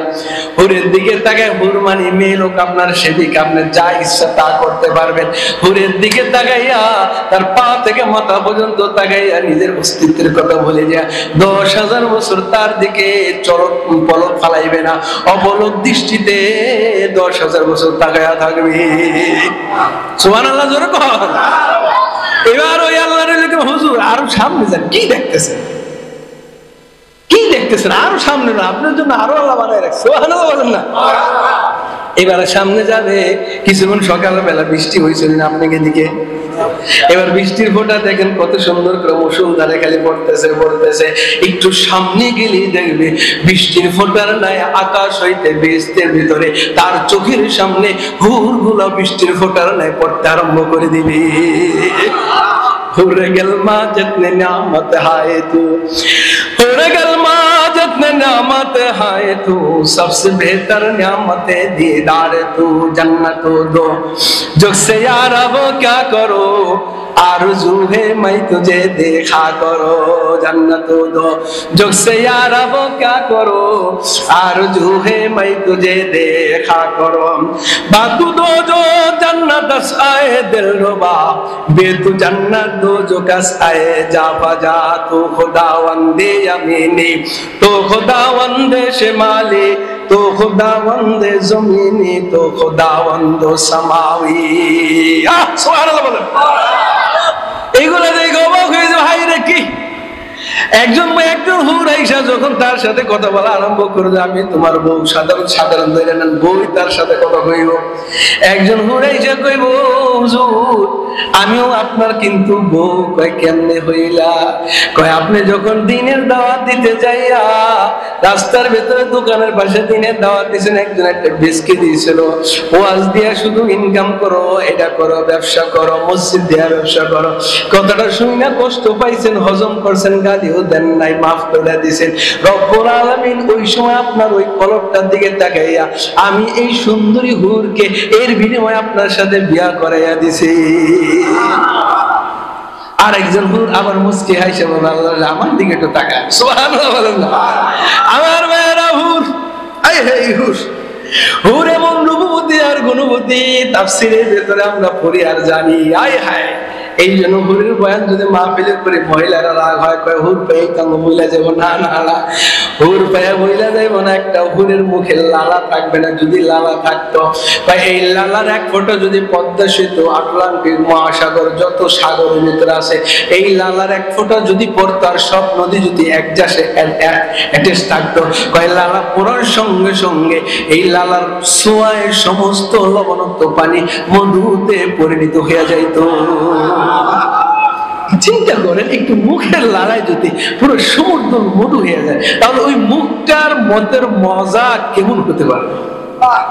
হুরের দিকে তাকায়, হুর মানে মেয়ে লোক, আপনার সেদিকে আপনি যা ইচ্ছা তা করতে পারবেন। হুরের দিকে তাকাইয়া তার পা থেকে মাথা পর্যন্ত তাকাইয়া নিজের অস্তিত্বের কথা বলে যায় 10,000 বছর তার দিকে চরক পলক ফালাইবে না, অপলক দৃষ্টিতে 10,000 বছর তাকাইয়া থাকবে। সুবহানাল্লাহ জোরে কর। এবার ওই আল্লাহর লোক হুজুর আরো সামনে যান, কি দেখতেছেন? কি দেখতেছেন? আরো সামনে না, আপনার জন্য আরো আল্লাহ বানায় রাখছে। সুবহানাল্লাহ বলেন না? এবারে সামনে যাবে, কিছুক্ষণ সকালবেলা বৃষ্টি হয়েছিল না আপনাকে দিকে, এবার বৃষ্টির ফোঁটা দেখেন কত সুন্দর করে মুষলধারে খালি পড়তেছে পড়তেছে, একটু সামনে গেলেই দেখবে বৃষ্টির ফোঁটার নাই আকাশ হইতে বেহেশতের ভিতরে তার চোখের সামনে হুর গুলা বৃষ্টির ফোঁটার নাই পড়তে আরম্ভ করে দিবে। হুরে গেল মা जितने नियामत है तू, হুরে গেল মা जितने नियामत है तू, सबसे बेहतर नियामत दीदार तू, जन्नत दो जिससे यार अब क्या करो, आरज़ू है मैं तुझे देखा करो, जन्नत दो जिससे यार अब क्या करो, आरज़ू है मैं तुझे देखा करो, बातू दो जो जन्नत आए दिलरुबा, बेतु जन्नत दो जो कस आए जा बजा, तो खुदावंदे यमीनी तो खुदावंदे शिमाली, तो खुदावंदे जमीनी तो खुदावंद समावी। सुबहानाल्लाह বলেন। এইগুলা দেখে অবাক হয়ে যায়, ভাই রে কি একজন হুর আইসা যখন তার সাথে কথা বলা আরম্ভ করবে, আমি তোমার বউ, সাধারণ ধরে নেন বউ, তার সাথে কথা কইব। একজন হুর আইসা কইব হুজুর আমিও আপনার কিন্তু বউ। কয় কেমনে হইলা? কয় আপনি যখন দিনের দাওয়াত দিতে যাইয়া রাস্তার ভেতরে দোকানের পাশে দিনের দাওয়াত দিয়েছেন, একজন একটা বিস্কি দিয়েছিল, ওয়াজ দিয়া শুধু ইনকাম করো, এটা করো, ব্যবসা করো, মসজিদ দিয়া ব্যবসা করো, কথাটা শুনে না কষ্ট পাইছেন, হজম করছেন, গালিও দেন নাই, মাফ করে দিয়েছেন। রব্বুল আলামিন ওই সময় আপনার ওই কলবটার দিকে তাকাইয়া আমি এই সুন্দরী হুরকে এর বিনিময়ে আপনার সাথে বিয়া করাইয়া দিছি। আর একজন হুর আবার মুস্কি হাসে বলে আল্লাহ আমার দিকে একটু তাকায়। সুবহানাল্লাহ বলেন না? আমার মেয়েরা হুর, আই হে হুর, হুর এমন রূপবতী আর গুণবতী, তাফসীরের ভেতরে আমরা পড়ি আর জানি। আয় হায়, এই জন্য হুরের বয়ান যদি মাহফিলের করে মহিলারা রাগ হয়, কয় হুর পেয়ে তাঙ্গ বইলা যাব না, না না হুর পেয়ে বইলা যাইব না, একটা হুরের মুখে লালা থাকবে না। যদি লালা থাকতো, এই লালার এক ফোঁটা যদি পদ্মা সেতু, আটলান্টিক মহাসাগর, যত সাগরের ভিতরে আছে, এই লালার এক ফোঁটা যদি পড়তো আর সব নদী যদি এক জাসে অ্যাটাচ থাকতো, কয় লালা পড়ার সঙ্গে সঙ্গে এই লালার ছোঁয়ায় সমস্ত লবণাক্ত পানি মধুতে পরিণত হয়ে যাইতো। চিন্তা করেন, একটু মুখের লালায় যদি পুরো সমুদ্র মধু হয়ে যায়, তাহলে ওই মুখটার মতের মজা কেমন হতে পারে?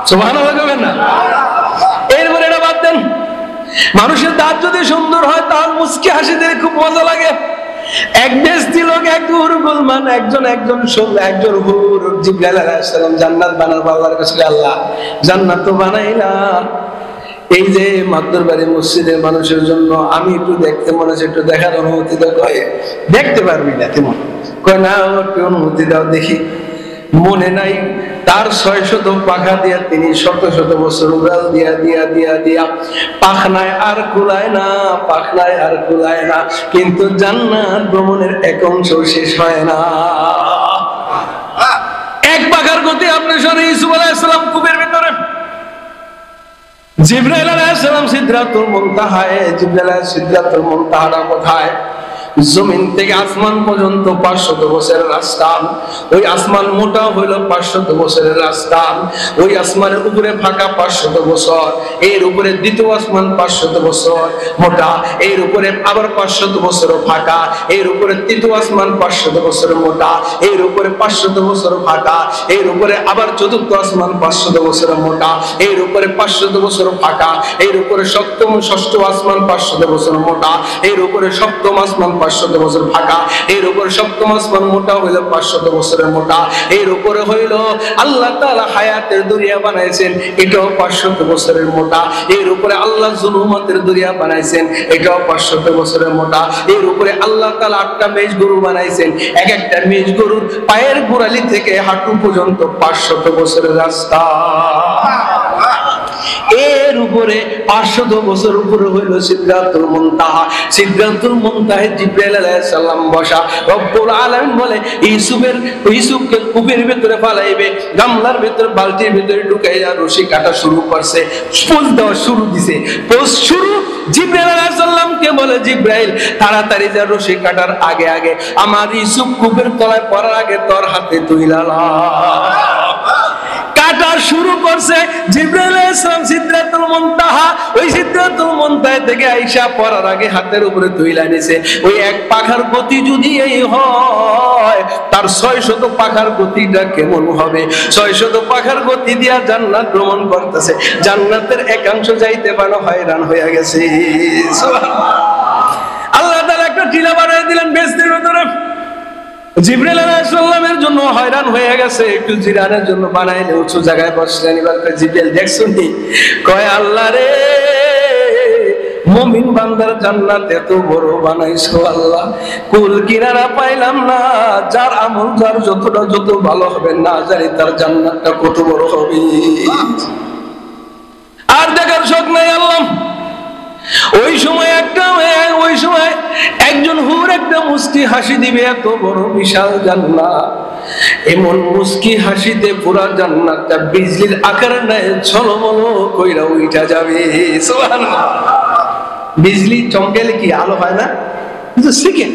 সুবহানাল্লাহ বলবেন না? এরপরে এটা বাদ দেন, মানুষের দাঁত যদি সুন্দর হয় তাহলে মুচকি হাসি দিয়ে খুব মজা লাগে। এক দেশ ছিল, এক হুর গুলমান, একজন হুর জিবরাইল আলাইহিস সালাম জান্নাত বানার আল্লাহর কাছে, আল্লাহ জান্নাত তো বানাইলা, এই যে মাদুর বাড়ি মসজিদের মানুষের জন্য আমি একটু দেখতে মনে হচ্ছে, একটু দেখার অনুমতি দাও। কয়ে দেখতে পারবি না তেমন, কয় না একটু অনুমতি দাও দেখি। মনে নাই তার 600 পাখা দিয়া তিনি শত শত বছর উড়াল দিয়া দিয়া দিয়া দিয়া পাখনায় আর কুলায় না, পাখনায় আর কুলায় না, কিন্তু জান্নাত ভ্রমণের এক অংশ শেষ হয় না। এক পাখার গতি আপনি শুনে ইউসুফ আলাইহিস সালাম কূপের ভিতরে, জিবরাইল আলাইহিস সালাম সিদরাতুল মুনতাহায়। জিবরাইল সিদরাতুল মুনতাহাটা কোথায়? জমিন থেকে আসমান পর্যন্ত 500 বছরের রাস্তা। ওই আসমান মোটা হইল 500 বছরের রাস্তা। ওই আসমানের উপরে ফাঁকা 500 বছর, এর উপরে দ্বিতীয় আসমান 500 বছর মোটা, এর উপরে আবার 500 বছর ফাঁকা, এর উপরে তৃতীয় আসমান 500 বছর মোটা, এর উপরে 500 বছর ফাঁকা, এর উপরে আবার চতুর্থ আসমান 500 বছর মোটা, এর উপরে 500 বছর ফাঁকা, এর উপরে সপ্তম ষষ্ঠ আসমান 500 বছর মোটা, এর উপরে সপ্তম আসমান 500 বছর ফাঁকা, এর উপর সপ্তম আসমান মোটা হইল 500 বছরের মোটা, এর উপরে হইল আল্লাহ তাআলা হায়াতের দরিয়া বানাইছেন, এটাও 500 বছরের মোটা, এর উপরে আল্লাহ জুলুমাতের দরিয়া বানাইছেন, এটাও 500 বছরের মোটা, এর উপরে আল্লাহ তাআলা 8টা মেষ গরু বানাইছেন, এক একটা মেষ গরুর পায়ের গোড়ালি থেকে হাঁটু পর্যন্ত 500 বছরের রাস্তা। এর উপরে 500 বছর উপরে হইল সিদরাতুল মুনতাহা। সিদরাতুল মুনতাহায় জিবরাইল আলাইহিস সালাম বসা। রব্বুল আলামিন বলে ইউসুফকে কূপের ভিতরে ফালাইবে, গামলার ভিতরে বালতির ভিতরে ঢুকাইয়া রশি কাটা শুরু করছে, পোজ দেওয়া শুরু দিছে। পোজ শুরু, জিবরাইল আলাইহিস সালামকে বলে জিবরাইল তাড়াতাড়ি যা, রশি কাটার আগে আগে আমার ইউসুফ কূপের তলায় পড়ার আগে তোর হাতে তুইলা লা। কাটা শুরু করছে জিবরাইল আলাইহিস সালাম সিদরাতুল মুনতাহা। ওই সিদরাতুল মুনতাহা থেকে আয়েশা পড়ার আগে হাতের উপরে তুইলা নিছে। ওই এক পাখার গতি যদি এই হয়, তার 600 পাখার গতিটা কেমন হবে? 600 পাখার গতি দিয়া জান্নাত ভ্রমণ করতেছে, জান্নাতের একাংশ যাইতে পারো হয়রান হয়ে গেছে। সুবহানাল্লাহ। আল্লাহ তাআলা একটা টিলা বানিয়ে দিলেন বেহেশতের ভিতরে। জিবরাইল আলাইহিস সালামের জন্য হয়রান হয়ে গেছে, একটু জিরানের জন্য বানাইলে উঁচু জায়গায় বসলেন। এবার জিবরাইল দেখছুনি, কয় আল্লাহ রে, মুমিন বান্দার জান্নাত এত বড় বানাইছো আল্লাহ, কুল কিনারা পাইলাম না। যার আমল যার যত ভালো হবে না জানি তার জান্নাতটা কত বড় হবে। আর দেখার শখ নাই আল্লাহ। ওই সময় একজন হুর একটা মুস্কি হাসি দিবে, এত বড় বিশাল জান্নাত, এমন মুস্কি হাসিতে পুরা জান্নাতটা বিজলির আকার নেয়, ঝলমল কইরা উইঠা যাবে। সুবহানাল্লাহ। বিজলি চমকালে কি আলো হয় না? কিন্তু সেকেন্ড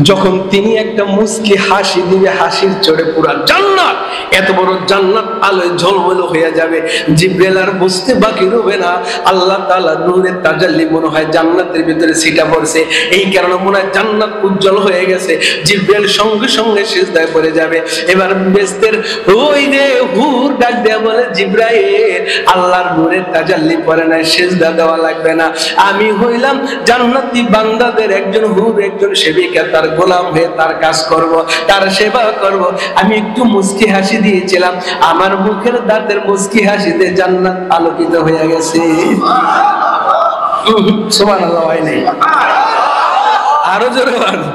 যখন তিনি একটা মুস্কি হাসি দিবে, হাসির চড়ে পুরা জান্নাত, এত বড় জান্নাত আলোয় ঝলমল হয়ে যাবে। জিবরাইল আর বুঝতে বাকি রবে না, আল্লাহ তাআলা নূরের তাজাল্লি মনে হয় জান্নাতের ভিতরে ছিটা পড়ছে, এই কারণে মনে হয় জান্নাত উজ্জ্বল হয়ে গেছে। জিবরাইল সঙ্গে সঙ্গে সিজদায় পড়ে যাবে। এবার বেহেশতের ওই যে হুর ডাক দেয়া বলে, জিবরাইল আল্লাহর নূরের তাজাল্লি পড়ে না, সিজদা দেওয়া লাগবে না, আমি হইলাম জান্নাতি বান্দাদের একজন হুর, একজন সেবিকা, তার গোলাম হয়ে তার কাজ করব, তার সেবা করব। আমি একটু মুস্কি হাসি দিয়েছিলাম, আমার মুখের দাঁতের মুস্কি হাসিতে জান্নাত আলোকিত হয়ে গেছে। সুবহানাল্লাহ। হয় নাই? আরো জোরে বলো।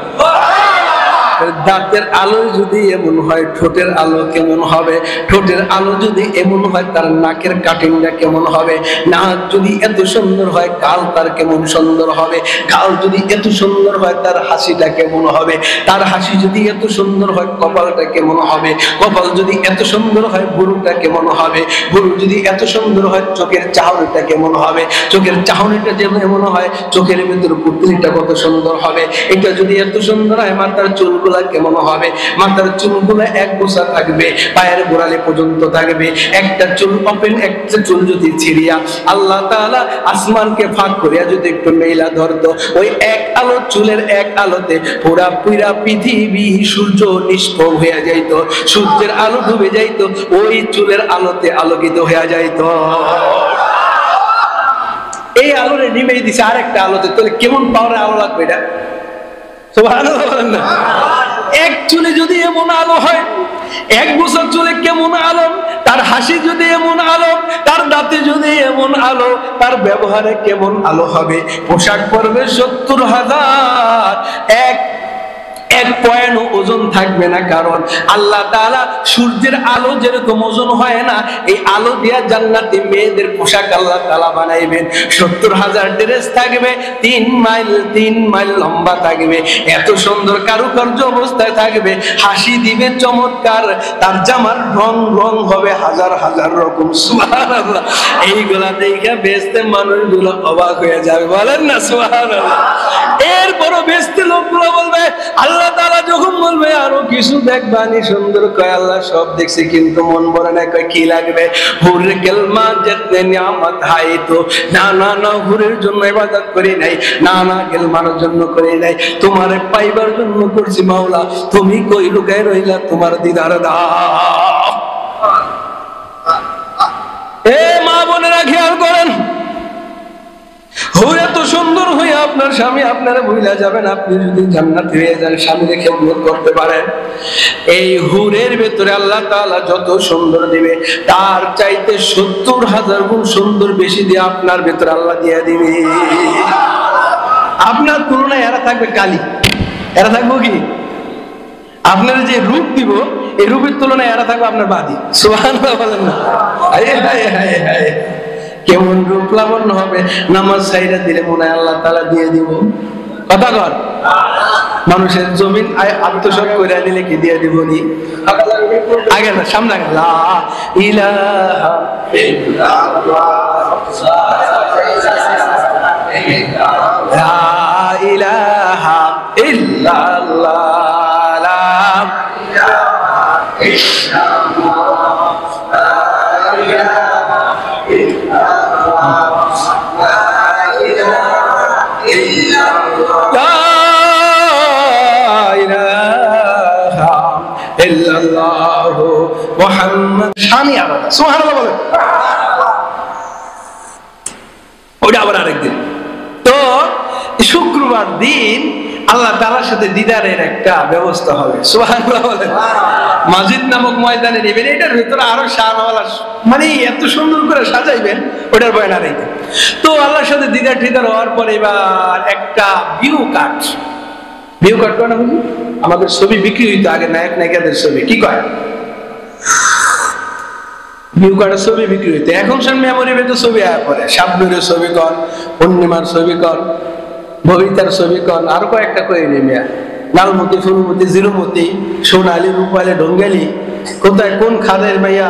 দাঁতের আলো যদি এমন হয়, ঠোঁটের আলো কেমন হবে? ঠোঁটের আলো যদি এমন হয়, তার নাকের কাটিংটা কেমন হবে? নাক যদি এত সুন্দর হয়, গাল তার কেমন সুন্দর হবে? গাল যদি এত সুন্দর হয়, তার হাসিটা কেমন হবে? তার হাসি যদি এত সুন্দর হয়, কপালটা কেমন হবে? কপাল যদি এত সুন্দর হয়, ভুরুটা কেমন হবে? ভুরু যদি এত সুন্দর হয়, চোখের চাহনিটা কেমন হবে? চোখের চাহনিটা যেমন এমন হয়, চোখের ভিতর পুতলিটা কত সুন্দর হবে? এটা যদি এত সুন্দর হয়, মাথার চুলগুলা কেমন হবে? মাথার চুলগুলা এক গোছা থাকবে, পায়ের গোড়ালি পর্যন্ত থাকবে। একটা চুল ওপেন, একটা চুল যদি ছিড়িয়া আল্লাহ তাআলা আসমানকে ফাঁক করিয়া যদি একটু মেলা ধরতো, ওই এক আলো, চুলের এক আলোতে পুরা পৃথিবী সূর্য নিষ্প্রভ হয়ে যাইত, সূর্যের আলো ডুবে যাইত, ওই চুলের আলোতে আলোকিত হয়ে যাইত। এই আলোরে নিমেই দিছে আরেকটা আলোতে, তাহলে কেমন পাওয়ারের আলো লাগবে এটা? সুবহানাল্লাহ। এক চুলে যদি এমন আলো হয়, এক বছর চুলে কেমন আলো, তার হাসি যদি এমন আলো, তার দাঁতে যদি এমন আলো, তার ব্যবহারে কেমন আলো হবে। পোশাক পরবে ৭০,০০০, এক পয়েন্ট ওজন থাকবে না। কারণ আল্লাহ তাআলা সূর্যের আলো যেরকম ওজন হয় না, এই আলো দিয়া জান্নাতি মেয়েদের পোশাক আল্লাহ তাআলা বানাইবেন। ৭০,০০০ ড্রেস থাকবে, ৩ মাইল লম্বা থাকবে, এত সুন্দর কারুকার্য অবস্থায় থাকবে, হাসি দিবে চমৎকার, তার জামার রং হবে হাজার হাজার রকম। সুবহানাল্লাহ। এইগুলা দেখে বেহেশতের মানুষগুলো অবাক হয়ে যাবে, বলেন না সুবহানাল্লাহ। এরপরও বেহেশতের লোকগুলো বলবে, আল্লাহ তাআলা যখন বলবে আরো কিছু দেখবানি সুন্দর, কয় আল্লাহ সব দেখছি কিন্তু মন ভরে না। কয় কি লাগবে? হুরে কেলমা যেতে নিয়ামত হাই তো না না না, হুরের জন্য ইবাদত করি নাই, না না কেলমার জন্য করি নাই, তোমারে পাইবার জন্য করছি মাওলা। তুমি কই লুকায় রইলা, তোমার দিদার দাও। এ মা বোনেরা খেয়াল করেন, হুর এত সুন্দর হয়ে আপনার স্বামী আপনারা ভুলে যাবেন। আপনি যদি জান্নাতি হয়ে যান, স্বামীকে খেদমত করতে পারেন, এই হুরের ভেতরে আল্লাহ তাআলা যত সুন্দর দিবে, তার চাইতে ৭০,০০০ গুণ সুন্দর বেশি দিয়ে আপনার ভেতরে আল্লাহ দিয়ে দিবে। আপনার তুলনায় এরা থাকবে কালি, এরা থাকবো কি? আপনার যে রূপ দিব, এই রূপের তুলনায় এরা থাকবে আপনার বাদী। সুবহানাল্লাহ বলেন না? হায় হায় হায় হায়, কেমন রূপ লাবণ্য হবে। নামাজ ছাইরা দিলে মনে হয় আল্লাহ তাআলা দিয়ে দিব। কথা কর, মানুষের জমিন আত্মসাৎ করে নিলে কি দিয়ে দিব নি? আগে না, সামনে আগে। লা ইলাহা ইল্লাল্লাহ, লা ইলাহা ইল্লাল্লাহ, লা ইলাহা ইল্লাল্লাহ, লা ইলাহা ইল্লাল্লাহু মুহাম্মদ। স্বামী আলাদা, সুবহানাল্লাহ বলেন। ওটা আবার আরেকদিন। তো শুক্রবার দিন আল্লাহ তাআলার সাথে দিদারের একটা ব্যবস্থা হবে। সুবহানাল্লাহ বলেন। মাজিদ নামক ময়দানে নেবেন, এটার ভিতরে আরো শাহওয়ালা, মানে এত সুন্দর করে সাজাইবেন, ওটার বয়ান আর। তো আল্লাহর সাথে দিদার ঠিদার হওয়ার পরে এবার একটা ভিউ কাট করে না বুঝি, আমাদের ছবি বিক্রি হইতো আগে, নায়ক নায়িকাদের ছবি, কি কয় ভিউ কার্ডের ছবি বিক্রি হইতো। এখন সব মেমোরি ভেতর ছবি আয়া পরে, শাবনুরের ছবি কর, পূর্ণিমার ছবি কর, ববিতার ছবি কর, আরো কয়েকটা করে নেমিয়া, লালমতি, ফুলমতি, জিরোমতি, সোনালি, রূপালি, ডঙ্গালি, কোথায় কোন খাদের মাইয়া,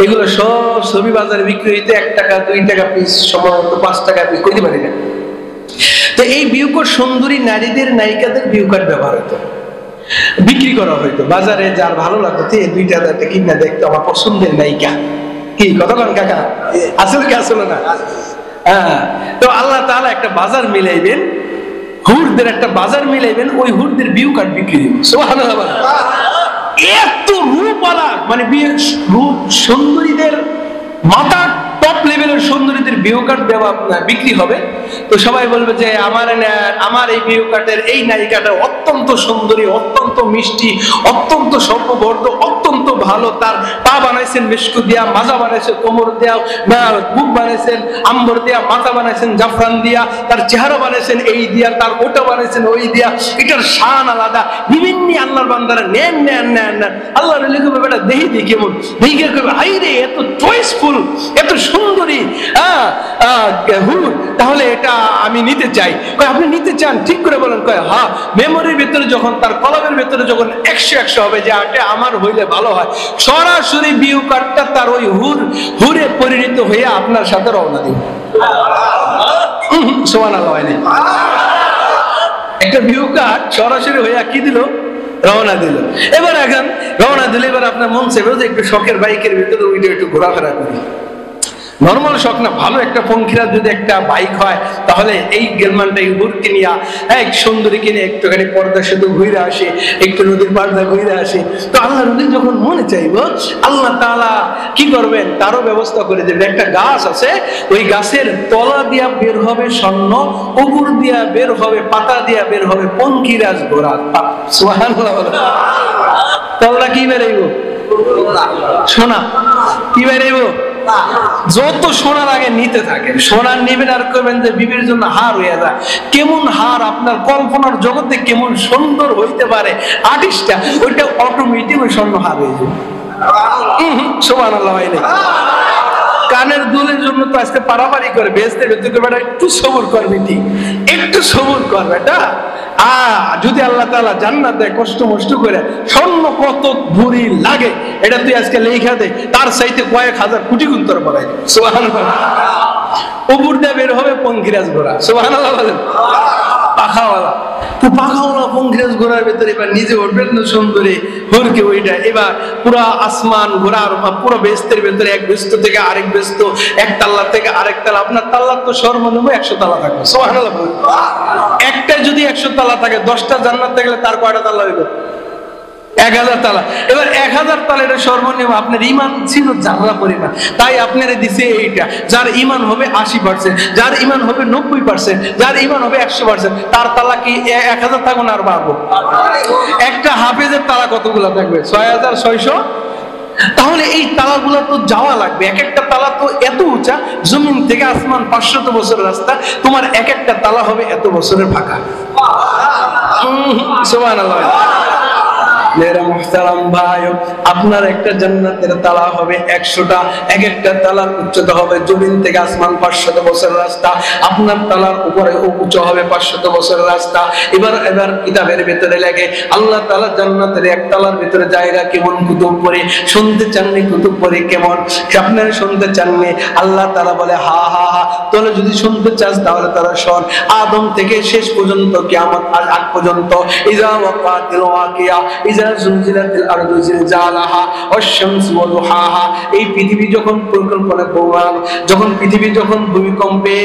এগুলো সব ছবি বাজারে বিক্রি হইতে 1 টাকা 2 টাকা পিস, সম্ভবত 5 টাকা পিস, কইতে পারি না। তো এই ভিউ কার্ড সুন্দরী নারীদের, নায়িকাদের ভিউ কার্ড ব্যবহার হইতো, বিক্রি করা হইতো বাজারে। যার ভালো লাগতো 2,000 টাকা কিনা দেখতো, আমার পছন্দের নায়িকা। কি কথা বলেন কাকা? আসলে কি আসলে না? হ্যাঁ। তো আল্লাহ তাআলা একটা বাজার মিলাইবেন, হুরদের একটা বাজার মিলাইবেন, ওই হুরদের ভিউ কার্ড বিক্রি দিবেন। সুবহানাল্লাহ। এত রূপওয়ালা, মানে রূপ সুন্দরীদের, মাথা টপ লেভেলের সুন্দরীদের ভিউ কার্ড দেওয়া বিক্রি হবে। তো সবাই বলবে যে আমার এই ভিউ কার্ডের এই নায়িকাটা অত্যন্ত সুন্দরী, অত্যন্ত মিষ্টি, অত্যন্ত স্বল্পবর্ধ, অত্যন্ত ভালো, তার পা বানাইছেন মেশকু দিয়া, মাজা বানাইছেন কোমর দিয়া, বুক বানাইছেন আম্বর দিয়া, মাথা বানাইছেন জাফরান দিয়া, তার চেহারা বানাইছেন এই দিয়া, তার ওটা বানাইছেন ওই দিয়া, এটার শান আলাদা। বিভিন্ন আল্লাহর বান্দারা নেন আল্লাহর বেটা দেহি দিয়ে কেমন দেখে করবে, হাই রে এত চয়েসফুল, এত সুন্দরী, তাহলে এটা আমি নিতে চাই। আপনি নিতে চান? ঠিক করে বলেন। কয় হ্যাঁ। মেমোরির ভেতরে যখন, তার কলমের ভেতরে যখন 100 হবে যে এটা আমার হইলে ভালো হয়, সরাসরি ভিউ কার্ডটা তার ওই হুরে পরিণত হয়ে আপনার সাথে রওনা দিন। সুবহানাল্লাহ। একটা ভিউ কার্ড সরাসরি হয়ে কি দিল? রওনা দিল। এবার এখন রওনা দিলে এবার আপনার মন চাইবে যে একটু শখের বাইকের ভিতরে ওইটা একটু ঘোরাফেরা করি, নর্মাল শখ না, ভালো একটা পঙ্খিরাজ যদি একটা বাইক হয় তাহলে এই গেলমানটা হুরকে নিয়ে এক সুন্দরীকে নিয়ে একটুখানি পর্দা সেতু ঘুরে আসে, একটু নদীর পাড়দা ঘুরে আসে। তো আল্লাহ নদী যখন মনে চাইব আল্লাহ তাআলা কি করবেন, তারও ব্যবস্থা করে দেবেন। একটা গাছ আছে, ওই গাছের তলা দিয়া বের হবে স্বর্ণ, উপর দিয়া বের হবে, পাতা দিয়া বের হবে পঙ্খিরাজ ঘোড়া। সুবহানাল্লাহ। তলা কি বেরাইব? সোনা। কি বেরাইব? যত সোনার আগে নিতে থাকেন, সোনার নিবেন আর করবেন যে বিবির জন্য হার হয়ে যায়। কেমন হার আপনার কল্পনার জগতে কেমন সুন্দর হইতে পারে আর্টিস্টটা, ওইটা অটোমেটিক ওই স্বর্ণ হার হয়ে যাবে। সুবহানাল্লাহ। কানের দুলের জন্য তো আজকে পারাপারি করে বেচতে বেচতে বেটা একটু সবুর করবি, ঠিক একটু সবুর কর বেটা। যদি আল্লাহ তাআলা জান্নাত দেয় কষ্ট মষ্ট করে, স্বর্ণ কত ভরি লাগে এটা তুই আজকে লেখা দে, তার চাইতে কয়েক হাজার কোটি গুণ তোর বাড়াই। সুবহানাল্লাহ। উপর দিয়ে বের হবে পঙ্খিরাজ ঘোড়া। সুবহানাল্লাহ বলেন। পাখাওয়ালা। তো পাখাওয়ালা পঙ্খিরাজ ঘোড়ার ভেতরে এবার নিজে উঠবেন না সুন্দরী হুরকে, ওইটা এবার পুরা আসমান ঘোড়ার পুরো বেস্তের ভেতরে এক বেস্ত থেকে আরেক বেস্ত, এক তাল্লা থেকে আরেক তালা। আপনার তাল্লা তো সর্বনিম্ন 100 তালা থাকবে। সুবহানাল্লাহ। একটা যদি 100 তালা থাকে, 10টা জান্নাত থাকলে তার কয়টা তালা হইবে? 1000 তালা। এবার 1000 তালা এটা সর্বনিম্ন। আপনার ইমান ছিল জাররা পরিমাণ, তাই আপনারা দিছে এইটা। যার ইমান হবে 80%, যার ইমান হবে 90%, যার ইমান হবে 100%, তার তালা কি 1000 থাকুন আর বাড়বো? একটা হাফেজের তালা কতগুলো থাকবে? 6600। তাহলে এই তালাগুলো তো যাওয়া লাগবে। এক একটা তালা তো এত উঁচা, জমিন থেকে আসমান 500 বছরের রাস্তা, তোমার এক একটা তালা হবে এত বছরের ফাঁকা। সুবহানাল্লাহ। মেরা মুহতারাম ভাই, আপনার একটা জান্নাতের তালা হবে 100টা, এক একটা তালার উচ্চতা হবে জমিন থেকে আসমান 500 বছরের রাস্তা। আপনার তালার উপরে উচ্চ হবে 500 বছরের রাস্তা। এবার কিতাবের ভিতরে লেগে আল্লাহ তাআলা জান্নাতের এক তালার ভিতরে জায়গা কেমন কুতুব পড়ে শুনতে চাননি? কুতুব পড়ে কেমন আপনারা শুনতে চাননি? আল্লাহ তাআলা বলে হা হা হা, তাহলে যদি শুনতে চাস তাহলে তারা শোন। আদম থেকে শেষ পর্যন্ত কিয়ামত আগ পর্যন্ত, ইজা ওয়াকাতিল ওয়াকিয়া, জুলজিলাতিল আরদু জিলজালাহা ওয়াশ-শামসু ওয়া দুহাহা। এই পৃথিবী যখন পরিকল্পনা করলাম, যখন পৃথিবী যখন ভূমিকম্পে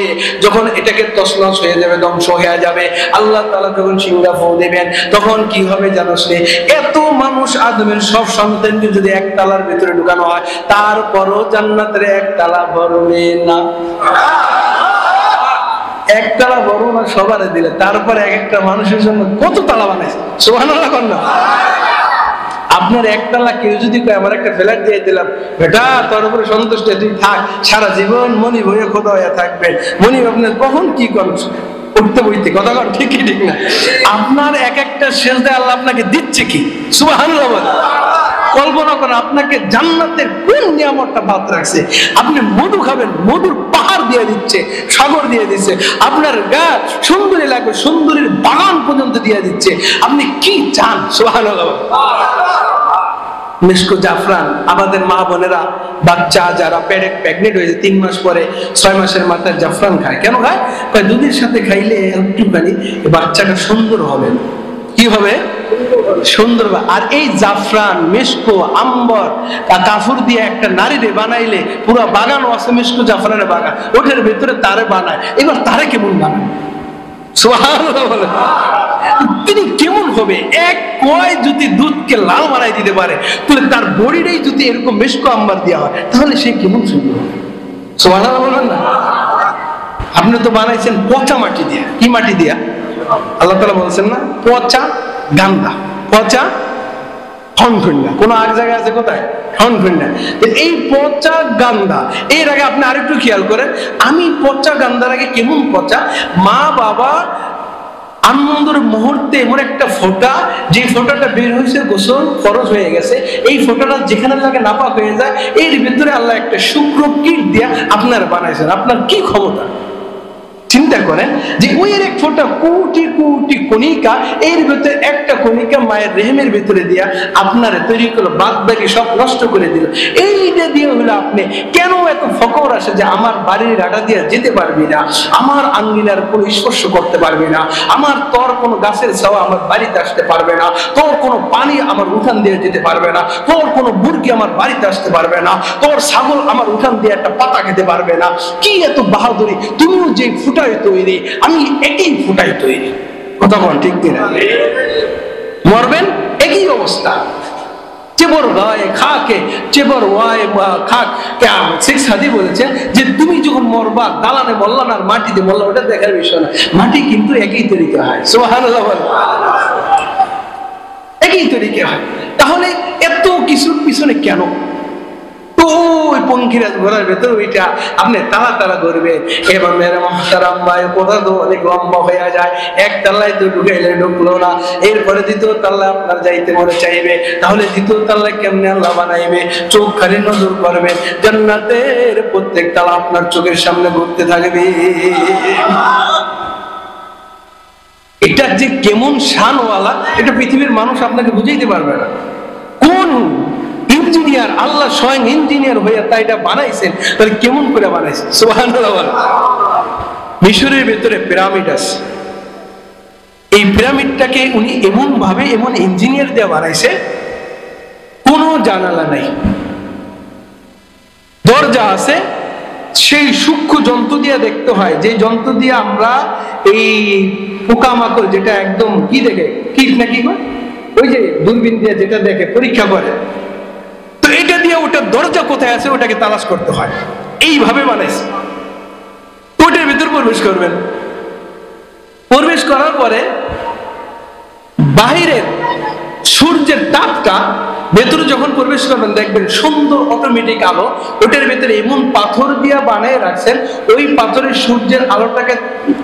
যখন এটাকে তছনছ হয়ে যাবে, ধ্বংস হয়ে যাবে, আল্লাহ তাআলা যখন সিংহা ফু দিবেন, তখন কি হবে জানোস রে? এত মানুষ আদমের সব সন্তানকে যদি এক তালার ভিতরে ঢুকানো হয়, তারপরও জান্নাতের এক তালা ভরবে না। একতলা বড় না সবার দিলে, তারপরে এক একটা মানুষের জন্য কত তালা বানাইছে। সুবহানাল্লাহ। আপনার একতলা কেউ যদি কয় আমার একটা ফ্ল্যাট দিয়ে দিলাম, বেটা তোর উপরে সন্তুষ্ট, তুই থাক, সারা জীবন মনি বইয়ে খোদা হয়ে থাকবে। মনি আপনার কখন কি করছ উঠতে বইতে, কথা কর ঠিক কি ঠিক না? আপনার এক একটা সেজদা আল্লাহ আপনাকে দিচ্ছে কি? সুবহানাল্লাহ। কল্পনা করেন আপনাকে জান্নাতের কোন নিয়ামতটা বাদ রাখছে। আপনি মধু খাবেন, মধুর পাহাড় দিয়ে দিচ্ছে, সাগর দিয়ে দিচ্ছে। আপনার গা সুন্দরী লাগবে, সুন্দরীর বাগান পর্যন্ত দিয়ে দিচ্ছে। আপনি কি চান? সুবহানাল্লাহ। মিশকো জাফরান, আমাদের মা বোনেরা বাচ্চা যারা প্রেগনেন্ট হয়েছে 3 মাস পরে 6 মাসের মাথায় জাফরান খায়। কেন খায়? দুধের সাথে খাইলে একটুখানি বাচ্চাটা সুন্দর হবে। কি হবে? সুন্দর। আর এই জাফরান, মিশকো, আম্বর, কাফুর দিয়ে একটা নারীরে বানাইলে পুরো বাগান আছে মিশকো জাফরানের বাগান, ওটার ভেতরে তারে বানায়। এবার তারে কেমন বানায়? সুবহানাল্লাহ। তিনি কেমন হবে? এক কয় যদি দুধকে লাল বানাই দিতে পারে, তাহলে তার বডিটাই যদি এরকম মিশকো আম্বর দেওয়া হয়, তাহলে সে কেমন সুন্দর হবে? সুবহানাল্লাহ বলবেন না? আপনি তো বানাইছেন পচা মাটি দিয়ে। কি মাটি দিয়া? আল্লাহ তাআলা বলছেন না পচা গান্দা, পচা ঠনঠন্ডা। কোন এক জায়গায় আছে কোথায়? ঠনঠন্ডা। এই পচা গান্দা, এর আগে আপনি আরেকটু খেয়াল করেন, আমি পচা গান্দার আগে কেমন পচা? মা বাবা আনন্দের মুহূর্তে এমন একটা ফোঁটা, যে ফোঁটাটা বের হয়েছে গোসল ফরজ হয়ে গেছে, এই ফোঁটাটা যেখানে লাগে নাপাক হয়ে যায়, এর ভিতরে আল্লাহ একটা শুক্র কীট দিয়া আপনার বানাইছেন। আপনার কি ক্ষমতা? চিন্তা করেন যে ওই এক ফোঁটা কোটি কোটি কণিকা, এর ভিতরে একটা কণিকা মায়ের রেহেমের ভিতরে দিয়া আপনার তৈরি করলো, বাদ বাকি সব নষ্ট করে দিল। এইটা দিয়ে হলো আপনি কেন এত ফকর আসে যে আমার বাড়ির রাডা দিয়ে যেতে পারবি না, আমার আঙ্গিনার কোনো স্পর্শ করতে পারবি না, আমার তোর কোনো গাছের ছাওয়া আমার বাড়িতে আসতে পারবে না, তোর কোনো পানি আমার উঠান দিয়ে যেতে পারবে না, তোর কোনো মুরগি আমার বাড়িতে আসতে পারবে না, তোর ছাগল আমার উঠান দিয়ে একটা পাতা খেতে পারবে না। কি এত বাহাদুরি, তুমিও যে ফুটায় তৈরি, আমি একই ফুটায় তৈরি। কথা বল ঠিক কিনা? মরবেন একই অবস্থা। চেবর গায়ে খাকে চেবর ওয়ায় খাক, শেখ সাদি বলেছেন যে তুমি যখন মরবা দালানে মরলা না মাটিতে মরলা, ওটা দেখার বিষয় না, মাটি কিন্তু একই তরিকা হয়। সুবহানাল্লাহ, একই তরিকা হয়। তাহলে এত কিছুর পিছনে কেন? তো ওই পঙ্খিরাজ ঘোড়ার ভেতর ওইটা আপনি তালা তালা করবেন। এবার মেরে মহতারাম ভাই, কথা তো অনেক লম্বা হয়ে যায়, এক তাল্লায় তো ঢুকাইলে ঢুকলো না, এরপরে দ্বিতীয় তাল্লা আপনার যাইতে মনে চাইবে, তাহলে দ্বিতীয় তাল্লায় কেমনে আল্লাহ বানাইবে? চোখ খালি নজর করবে, জান্নাতের প্রত্যেক তালা আপনার চোখের সামনে ঘুরতে থাকবে। এটা যে কেমন শানওয়ালা, এটা পৃথিবীর মানুষ আপনাকে বুঝাইতে পারবে না। কোন ইঞ্জিনিয়ার, আল্লাহ স্বয়ং ইঞ্জিনিয়ার হইয়া তাই এটা বানাইছেন, তাহলে কেমন করে বানাইছেন? সুবহানাল্লাহ। মিশরের ভেতরে পিরামিড আছে, এই পিরামিডটাকে উনি এমন ভাবে এমন ইঞ্জিনিয়ার দিয়ে বানাইছে, কোনো জানালা নাই, দরজা আছে, সেই সূক্ষ্ম যন্ত্র দিয়ে দেখতে হয়, যে যন্ত্র দিয়ে আমরা এই পোকামাকড় যেটা একদম কি দেখে, কীট নাকি ওই যে দূরবীন দিয়ে যেটা দেখে পরীক্ষা করে, তো এটা দিয়ে ওটা দরজা কোথায় আছে ওটাকে তালাশ করতে হয়। এইভাবে বানাইছে। ওটার ভিতর প্রবেশ করবেন, প্রবেশ করার পরে বাহিরের সূর্যের তাপটা ভেতরে যখন প্রবেশ করবেন দেখবেন সুন্দর অটোমেটিক আলো, ওটার ভেতরে এমন পাথর দিয়া বানিয়ে রাখছেন, ওই পাথরের সূর্যের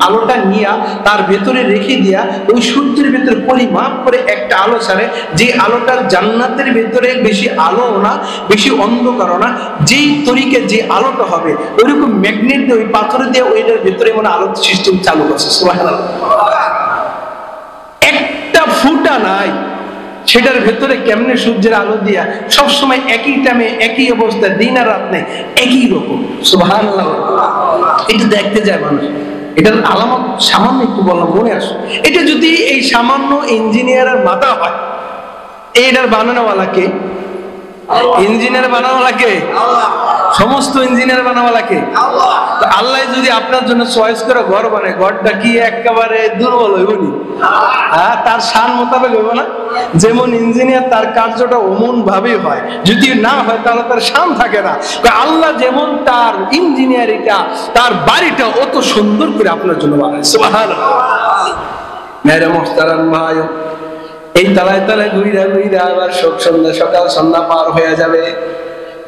আলোটা নিয়ে তার ভেতরে রেখে দিয়া ওই সূর্যের ভেতরে পরিমাপ করে একটা আলো ছাড়ে, যে আলোটার জান্নাতের ভেতরে বেশি আলো না, বেশি অন্ধকার না, যেই তরিকে যে আলোটা হবে ওইরকম ম্যাগনেট দিয়ে ওই পাথর দিয়ে ওইটার ভেতরে মানে আলো সিস্টেম চালু করছে। সুবহানাল্লাহ। একটা ফুটা নাই সেটার ভেতরে, কেমনে সূর্যের আলো দিয়া সবসময় একই টাইমে একই অবস্থা, দিন আর রাত নেই, একই রকম। সুবহানাল্লাহ। এটা দেখতে যায় মানুষ, এটার আলামত সামান্য একটু বললাম, মনে আসে। এটা যদি এই সামান্য ইঞ্জিনিয়ারের মাথা হয়, এইটার বানানোওয়ালা কে? ইঞ্জিনিয়ার বানানোওয়ালা কে? সমস্ত ইঞ্জিনিয়ার বানানোওয়ালা কে? আল্লাহ যদি আপনার জন্য চয়েস করে ঘর বানায়, ঘরটা কি একেবারে দুর্বল হইব নি? হ্যাঁ, তার শান মোতাবেক হইব না? যেমন ইঞ্জিনিয়ার তার কার্যটা অমন ভাবেই হয়, যদি না হয় তাহলে তার শান থাকে না। আল্লাহ যেমন তার ইঞ্জিনিয়ারিটা, তার বাড়িটা অত সুন্দর করে আপনার জন্য বানায়। সুবহানাল্লাহ। মেরে মুহতারাম ভাই, এই তালায় তালায় ঘুইরা ঘুইরা আবার সকাল সন্ধ্যা পার হয়ে যাবে,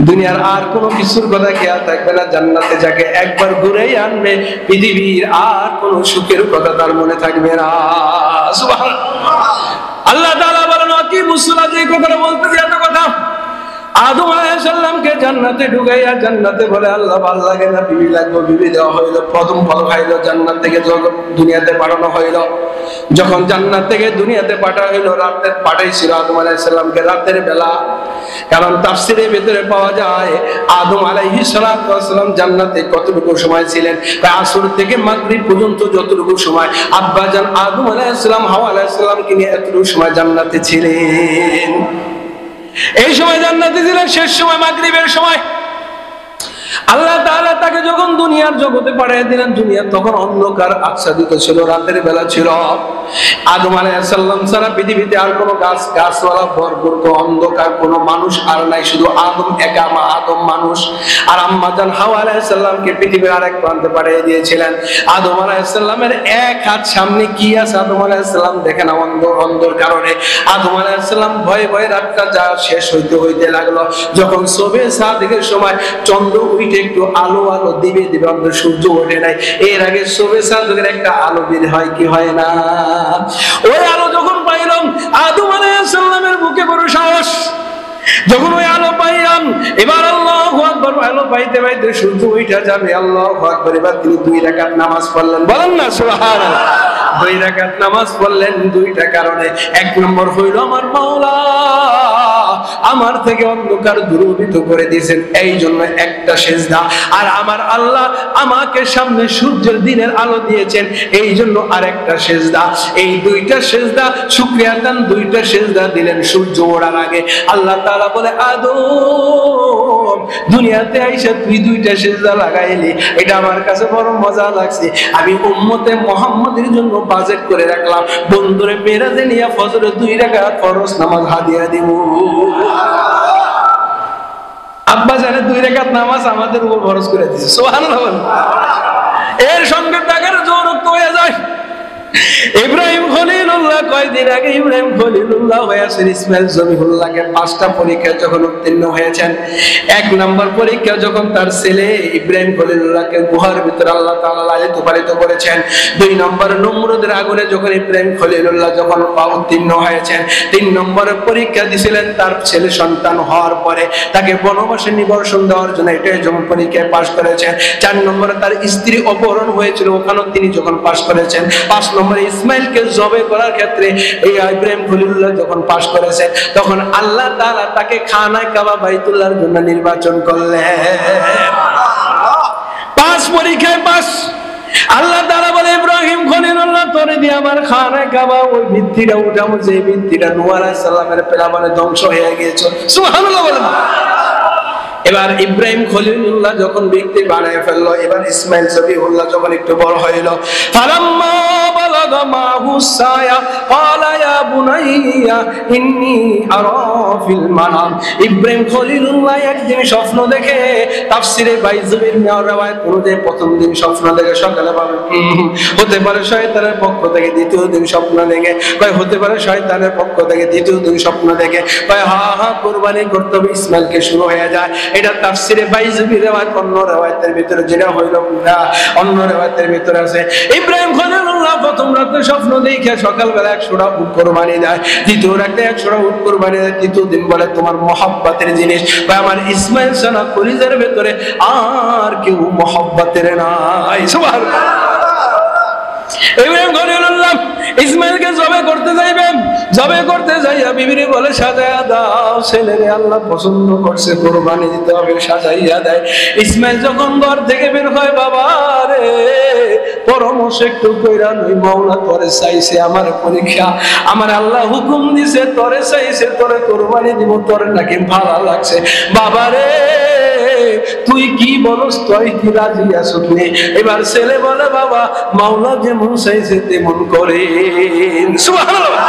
দুনিয়ার আর কোনো কিছুর কথা খেয়াল থাকবে না। জান্নাতে যাকে একবার ঘুরেই আনবে, পৃথিবীর আর কোনো সুখের কথা তার মনে থাকবে না। সুবহানাল্লাহ। আল্লাহ তাআলা বলেন, কি মুসলা যে কথাটা বলতে যে এত কথা, আদম আলাইহিস সালামকে জান্নাতে ঢুকাইয়া জান্নাতে বলে আল্লাহ ভালো লাগে না, বিবি লাগবে, বিবি দেওয়া হইলো। প্রথম ফল খাইলো, জান্নাত থেকে দুনিয়াতে পাঠানো হইলো। যখন জান্নাত থেকে দুনিয়াতে পাঠানো হইলো, রাতে পাঠাইছিল আদম আলাইহিস সালামকে রাতের বেলা। কারণ তাফসীরের ভিতরে পাওয়া যায় আদম আলাইহিস সালাম জান্নাতে কতটুকু সময় ছিলেন, আসর থেকে মাগরিব পর্যন্ত যতটুকু সময় আব্বাজান আদম আলাইহিস সালাম হাওয়া আলাইহিস সালামকে নিয়ে এতটুকু সময় জান্নাতে ছিলেন। এই সময় জান্নাতে ছিলেন, শেষ সময় মাগরিবের সময় আল্লাহ তাআলা তাকে যখন দুনিয়ার জগতে পাঠিয়ে দিলেন, দুনিয়া তখন অন্ধকার আচ্ছাদিত ছিল, রাতের বেলা ছিল। আদম আলাইহিস সালাম ছাড়া পৃথিবীতে আর কোনো গাছওয়ালা ভরপুর অন্ধকার, কোনো মানুষ আর নাই, শুধু আদম একা, আদম মানুষ। আর আম্মা জান হাওয়া আলাইহিস সালামকে পৃথিবীর আরেক প্রান্তে পাঠিয়ে দিয়েছিলেন। আদম আলাইহিস সালামের এক হাত সামনে কি আছে আদম আলাইহিস সালাম দেখে না, অন্ধর কারণে। আদম আলাইহিস সালাম ভয়ে ভয়ে রাতটা যা শেষ হইতে লাগলো। যখন সবে সাদিকের সময় চন্দ্র উঠে একটু আলো আলো দিবে অন্ধ, সূর্য ওঠে নাই, এর আগে সবে সাদিকের একটা আলো বের হয় কি হয় না? ওই আলো যখন পাইলাম, আদম আলাইহিস সালামের বুকে বড় সাহস। যখন ওই আলো পাইলাম, এবার আল্লাহু আকবার, আলো পাইতে পাইতে সূর্য উঠে যাবে, আল্লাহু আকবার। এবার তিনি 2 রাকাত নামাজ পড়লেন, বলেন না সুবহানাল্লাহ। 2 রাকাত নামাজ পড়লেন দুইটা কারণে। 1 নম্বর হইল আমার মাওলা আমার থেকে অন্ধকার দূরীভূত করে দিয়েছেন, এই জন্য একটা সিজদা। আর আমার আল্লাহ আমাকে সামনে সূর্যের দিনের আলো দিয়েছেন, এই জন্য আরেকটা সিজদা। এই দুইটা সিজদা শুকরিয়া দান, দুইটা সিজদা দিলেন সূর্য ওঠার আগে। আল্লাহ তাআলা বলে, আদম দুনিয়াতে আইসা তুই দুইটা সিজদা লাগাইলি, এটা আমার কাছে বড় মজা লাগছে। আমি উম্মতে মুহাম্মাদের জন্য বাজেট করে রাখলাম, বন্ধুরে মেরাজে নিয়ে ফজরে 2 রাকাত ফরজ নামাজ হাদিয়া দিব। আব্বা জানে 2 রাকাত নামাজ আমাদের উপর ফরজ করে দিয়েছে, সুবহানাল্লাহ। এর সঙ্গে টাকার জোর হয়ে যায়। ইব্রাহিম খলিলুল্লাহ কয়দিন আগে ইব্রাহিম খলিলুল্লাহ হয়েছেন ইসমাইল জবিহুল্লাহকে 5টা পরীক্ষায় যখন উত্তীর্ণ হয়েছেন, 1 নম্বর পরীক্ষা যখন তার ছেলে ইব্রাহিম খলিলুল্লাহকে গুহার ভিতরে আল্লাহ তাআলা লালিত পালিত করেছেন, 2 নম্বর নমরুদের আগুনে যখন ইব্রাহিম খলিলুল্লাহ যখন উত্তীর্ণ হয়েছেন, 3 নম্বরের পরীক্ষা দিয়েছিলেন তার ছেলে সন্তান হওয়ার পরে তাকে বনবাসে নিবর্ষণ দেওয়ার জন্য, এটাই যখন পরীক্ষায় পাশ করেছেন। 4 নম্বরে তার স্ত্রী অপহরণ হয়েছিল, ওখানেও তিনি যখন পাশ করেছেন। 5 নম্বরে ইসমাইলকে জবে করার ক্ষেত্রে এই ইব্রাহিম খলিলুল্লাহ যখন পাশ করেছেন, তখন আল্লাহ তাআলা তাকে খানায়ে কাবা বাইতুল্লাহর জন্য নির্বাচন করলেন। 5 পরীক্ষায় পাস। আল্লাহ তাআলা বলে, ইব্রাহিম খলিলুল্লাহ তোরে দিয়ে আমার খানায়ে কাবা ওই ভিত্তিটা উঠাবো, যে ভিত্তিটা নূহ আলাইহিস সালামের প্লাবনে ধ্বংস হয়ে গিয়েছে, সুবহানাল্লাহ বলেন। এবার ইব্রাহিম খলিলুল্লাহ যখন ভিত্তি বানায় ফেললো, এবার ইসমাইল জবিহুল্লাহ যখন একটু বড় হইল, ফালাম্মা বালাগা মাহু সায়া ক্বালা ইয়া বুনাইয়া ইন্নী আরা ফিল মানাম। ইব্রাহিম খলিলুল্লাহ একদিন স্বপ্ন দেখে, তাফসিরে বাইজুবির মিয়ারাওয়ায় অনুযায়ী প্রথম দিন স্বপ্ন দেখে সকালে ভাবে হতে পারে শয়তানের পক্ষ থেকে, দ্বিতীয় দিন স্বপ্ন দেখে কয় হতে পারে শয়তানের পক্ষ থেকে, তৃতীয় দিন স্বপ্ন দেখে কয় হা কুরবানি করতে হবে, ইসমাইলকে শুরু হয়ে যায়। এটা তাফসিরে বাইজুবি রিওয়ায়াত, অন্য রিওয়ায়াতের ভিতরে যেটা হইল অন্য রিওয়ায়াতের ভিতরে আছে, ইব্রাহিম খলিলুল্লাহ প্রথম রাতে স্বপ্ন দেখে সকালবেলা 100টা উট কুরবানি দেয়, দ্বিতীয় রাতে 100টা উট কুরবানি দেয়, তৃতীয় দিন বলে তোমার মহব্বতের জিনিস বা আমার ইসমাইল সানা কলিজার ভিতরে আর কেউ মহব্বতের নাই, সুবহানাল্লাহ। ইব্রাহিম খলিলুল্লাহ ইসমাইলকে জবে করতে যাইবেন, জবে করতে যাইয়া বিবিরে বলে সাজাইয়া দাও, ছেলেরে আল্লাহ পছন্দ করছে, কুরবানি দিতে হবে, সাজাইয়া দেয়। ইসমাইল যখন ঘর থেকে বের হয়, বাবা রে পরামর্শ একটু কইরা নই, মাওলা তোরে চাইছে আমার পরীক্ষা, আমার আল্লাহ হুকুম দিছে তোরে চাইছে, তোরে কুরবানি দিব, তোরে নাকি ভালো লাগছে, বাবা রে তুই কি বলস, তুই কি রাজি আছিস নে? এবার ছেলে বলে, বাবা মাওলা যেমন চাইছে তেমন করেন, সুবহানাল্লাহ।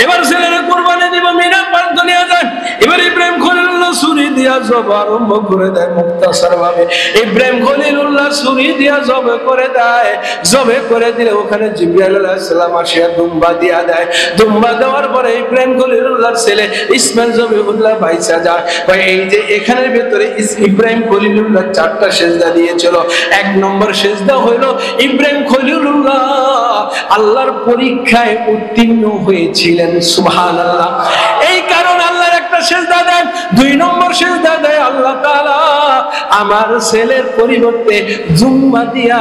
এবার ছেলের কুরবানি দিব, মিনা পার দুনিয়া যায়। এবার ইব্রাহিম খলিলুল্লাহ ছুরি দিয়া জব আরম্ভ করে দেয়, মুক্তাসার ভাবে ইব্রাহিম খলিলুল্লাহ ছুরি দিয়া জবে করে দেয়। জবে করে দিলে ওখানে জিবরাইল আলাইহিস সালাম আসিয়া দুম্বা দিয়া দেয়। দুম্বা দেওয়ার পরে ইব্রাহিম খলিলুল্লাহর ছেলে ইসমাইল জবিহুল্লাহ বাইচা যায়। ভাই এই যে এখানের ভিতরে ইব্রাহিম খলিলুল্লাহ 4টা সিজদা দিয়েছিল। 1 নম্বর সিজদা হলো ইব্রাহিম খলিলুল্লাহ আল্লাহর পরীক্ষায় উত্তীর্ণ হয়েছিলেন, সুবহানাল্লাহ। এই কারণে আল্লাহর একটা সিজদা দেন। 2 নম্বর সিজদা দেয় আল্লাহ তাআলা আমার ছেলের পরিবর্তে জুম্মা দিয়া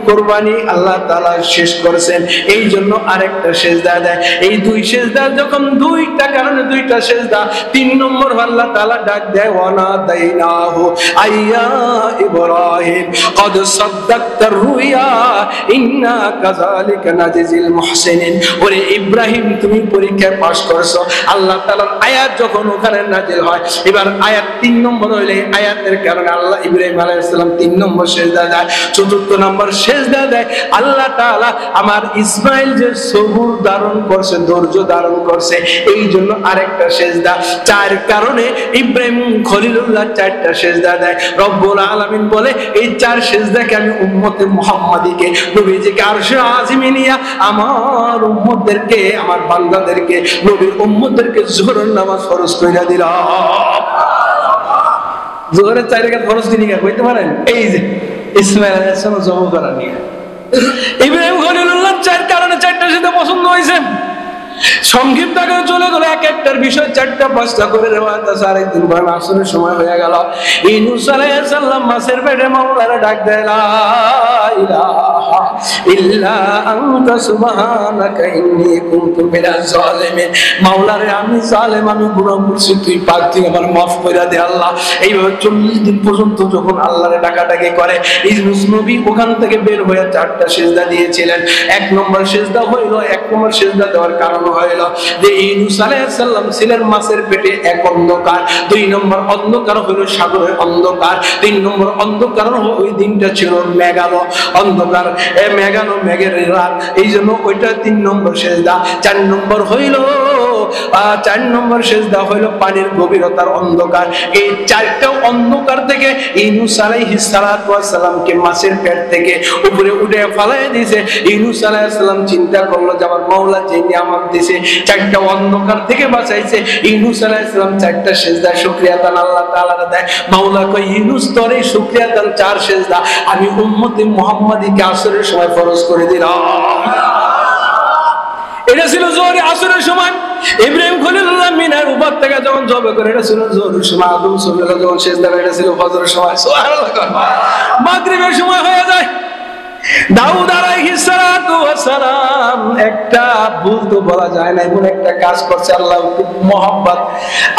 কুরবানি আল্লাহ তাআলা শেষ করেছেন, এই জন্য আরেকটা সিজদা দেয়। এই 2 সিজদা যখন 2টা কারণে 2টা সিজদা, 3 নম্বর আল্লাহ তাআলা ডাক দেয়, ওয়ানা দাইনাহু আইয়া ইব্রাহিম কদ সাদ্দাকতার রুয়া ইন্না কাযালিকা নাজিল মুহসিনিন। ওরে ইব্রাহিম তুমি পরীক্ষায় পাস করেছো। আল্লাহ তাআলার আয়াত যখন ওখানে নাজিল হয়, এবার আয়াত 3 নম্বর হইলে আয়াতের কারণে আল্লাহ ইব্রাহিম আলাইহিস সালাম 3 নম্বর সিজদা দেয়। 4th নম্বর সিজদা দেয় আল্লাহ তাআলা আমার ইসমাইল যে সবুর ধারণ করছে, ধৈর্য ধারণ করছে, এই জন্য আরেকটা সিজদা। 4 কারণে ইব্রাহিম খলিলুল্লাহ 4টা সিজদা দেয়। রব্বুল আলামিন বলে এই 4 সিজদাকে আমি উম্মতে মুহাম্মাদিকে নবীজিকে আরশে আজিমে নিয়া আমার উম্মতদেরকে, আমার বান্দাদেরকে, নবীর উম্মতদেরকে যোহরের নামাজ ফরজ কইরা দিলাম। যোহরের 4 রাকাত ফরজ কি নিয়ে কইতে পারেন? এই যে ইসমাইল আলাইহিস সালাম জব করা নিয়ে ইব্রাহিম খলিলুল্লাহ 4 কারণে 4টা সিজদা পছন্দ হইছে। সংক্ষিপ্ত আকারে চলে চলে গেল, এক একটার বিষয় 4টা 5টা করে রিওয়ায়াত আছে। আরেকদিন বলেন আসরের সময় হয়ে গেল, ইউনূস আলাইহিস সালাম মাছের পেটে মাওলার ডাক দেয়, লা ইলাহা ইল্লা আনতা সুবহানাকা ইন্নী কুনতু মিনাজ জালিমিন। মাওলারে আমি জালেম, আমি গুনাহ করছি, তুই পাক, তুই আমার মাফ করে দে আল্লাহ। এইভাবে 40 দিন পর্যন্ত যখন আল্লাহরে ডাকাডাকি করে, ইউনূস নবী ওখান থেকে বের হয়ে 4টা সিজদা দিয়েছিলেন। 1 নম্বর সিজদা হইল, 1 নম্বর সিজদা দেওয়ার কারণ হইল যে ইউনূস আলাইহিস সালাম ছিলেন মাছের পেটে, এক অন্ধকার। 2 নম্বর অন্ধকার হইল সাগরের অন্ধকার। 3 নম্বর অন্ধকার ওই দিনটা ছিল মেঘালো অন্ধকার, মেঘালো মেঘের রাত, এই জন্য ওইটা 3 নম্বর সিজদা। 4 নম্বর হইল 4 নম্বর সিজদা হইল পানির গভীরতার অন্ধকার। এই 4টা অন্ধকার থেকে ইউনূস আলাইহিস সালামকে মাছের পেট থেকে উপরে উঠে ফেলাই দিয়েছে। ইউনূস আলাইহিস সালাম চিন্তা করলো যে আমার মাওলা যে নিয়ামত দিয়েছে, 4টা অন্ধকার থেকে বাঁচাইছে, ইউনূস আলাইহিস সালাম 4টা সিজদা শুকরিয়া দান আল্লাহ তাআলার দেয়। মাওলা কয়, ইউনূস তোরে শুকরিয়া দান 4 সিজদা আমি উম্মতে মুহাম্মাদীকে আসরের সময় ফরজ করে দিলাম। এটা ছিল জোহরে আসরের সময়। ইব্রাহিম খলিলুল্লাহ মিনার উপর থেকে যখন জবে করে, এটা ছিল জোহরের সময়। আদম সুবহানাল্লাহ যখন সিজদা করে, এটা ছিল ফজরের সময়। সুবহানাল্লাহ। মাগরিবের সময় হয়ে যায়। দাউদ আলাইহিস সালাতু ওয়াস সালাম একটা ভুল তো বলা যায় না, এমন একটা কাজ করছে, আল্লাহ খুব মহব্বত,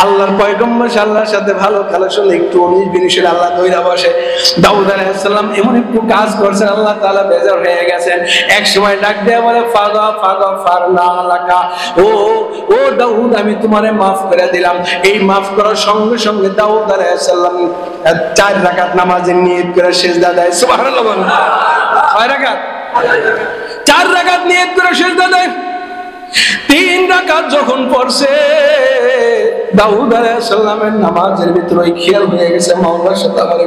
আল্লাহর পয়গম্বর আল্লাহর সাথে ভালো খেলার জন্য একটু 19-20 আল্লাহ দইরা বসে। দাউদ আলাইহিস সালাম এমন একটু কাজ করছেন, আল্লাহ তাআলা বেজার হয়ে গেছেন। এক সময় ডাক দিয়ে বলে, ফাগা ফাগা ফারনা লাকা, ও দাউদ আমি তোমারে মাফ করে দিলাম। এই মাফ করার সঙ্গে সঙ্গে দাউদ আলাইহিস সালাম 4 রাকাত নামাজের নিয়ত করে সিজদা দেয়। সুবহানাল্লাহ। কয় রাকাত? 4 রাকাত নিয়ত করে সিজদা দেয়। 3 রাকাত যখন পড়ছে, দাউদ আলাইহিস সালামের নামাজের ভিতরে খেয়াল হয়ে গেছে, মাওলার সাথে আমার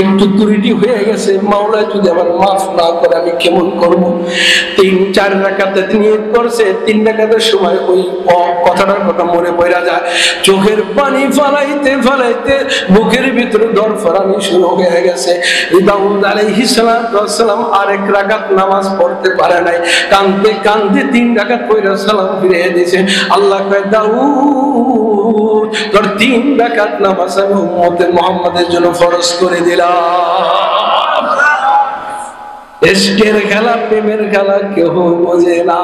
একটু ত্রুটি হয়ে গেছে, মাওলা যদি আমার মাফ না করে আমি কেমন করব। 3-4 রাকাতে নিয়ত করছে, 3 রাকাতের সময় ওই কথাটার কথা মনে পড়া যায়। চোখের পানি ফালাইতে ফালাইতে বুকের ভিতরে দরফরানি শুরু হয়ে গেছে। দাউদ আলাইহিস সালাম আরেক রাকাত নামাজ পড়তে পারে নাই, কাঁদতে কাঁদতে 3 রাকাত পড়ে সালাম ফিরিয়ে দিয়েছে। আল্লাহ কয়, দাউদ তোর 3 রাকাত নামাজ আমি উম্মতে মুহাম্মাদের জন্য ফরজ করে দিলাম। ইশকের খেলা প্রেমের খেলা কেহ বোঝে না,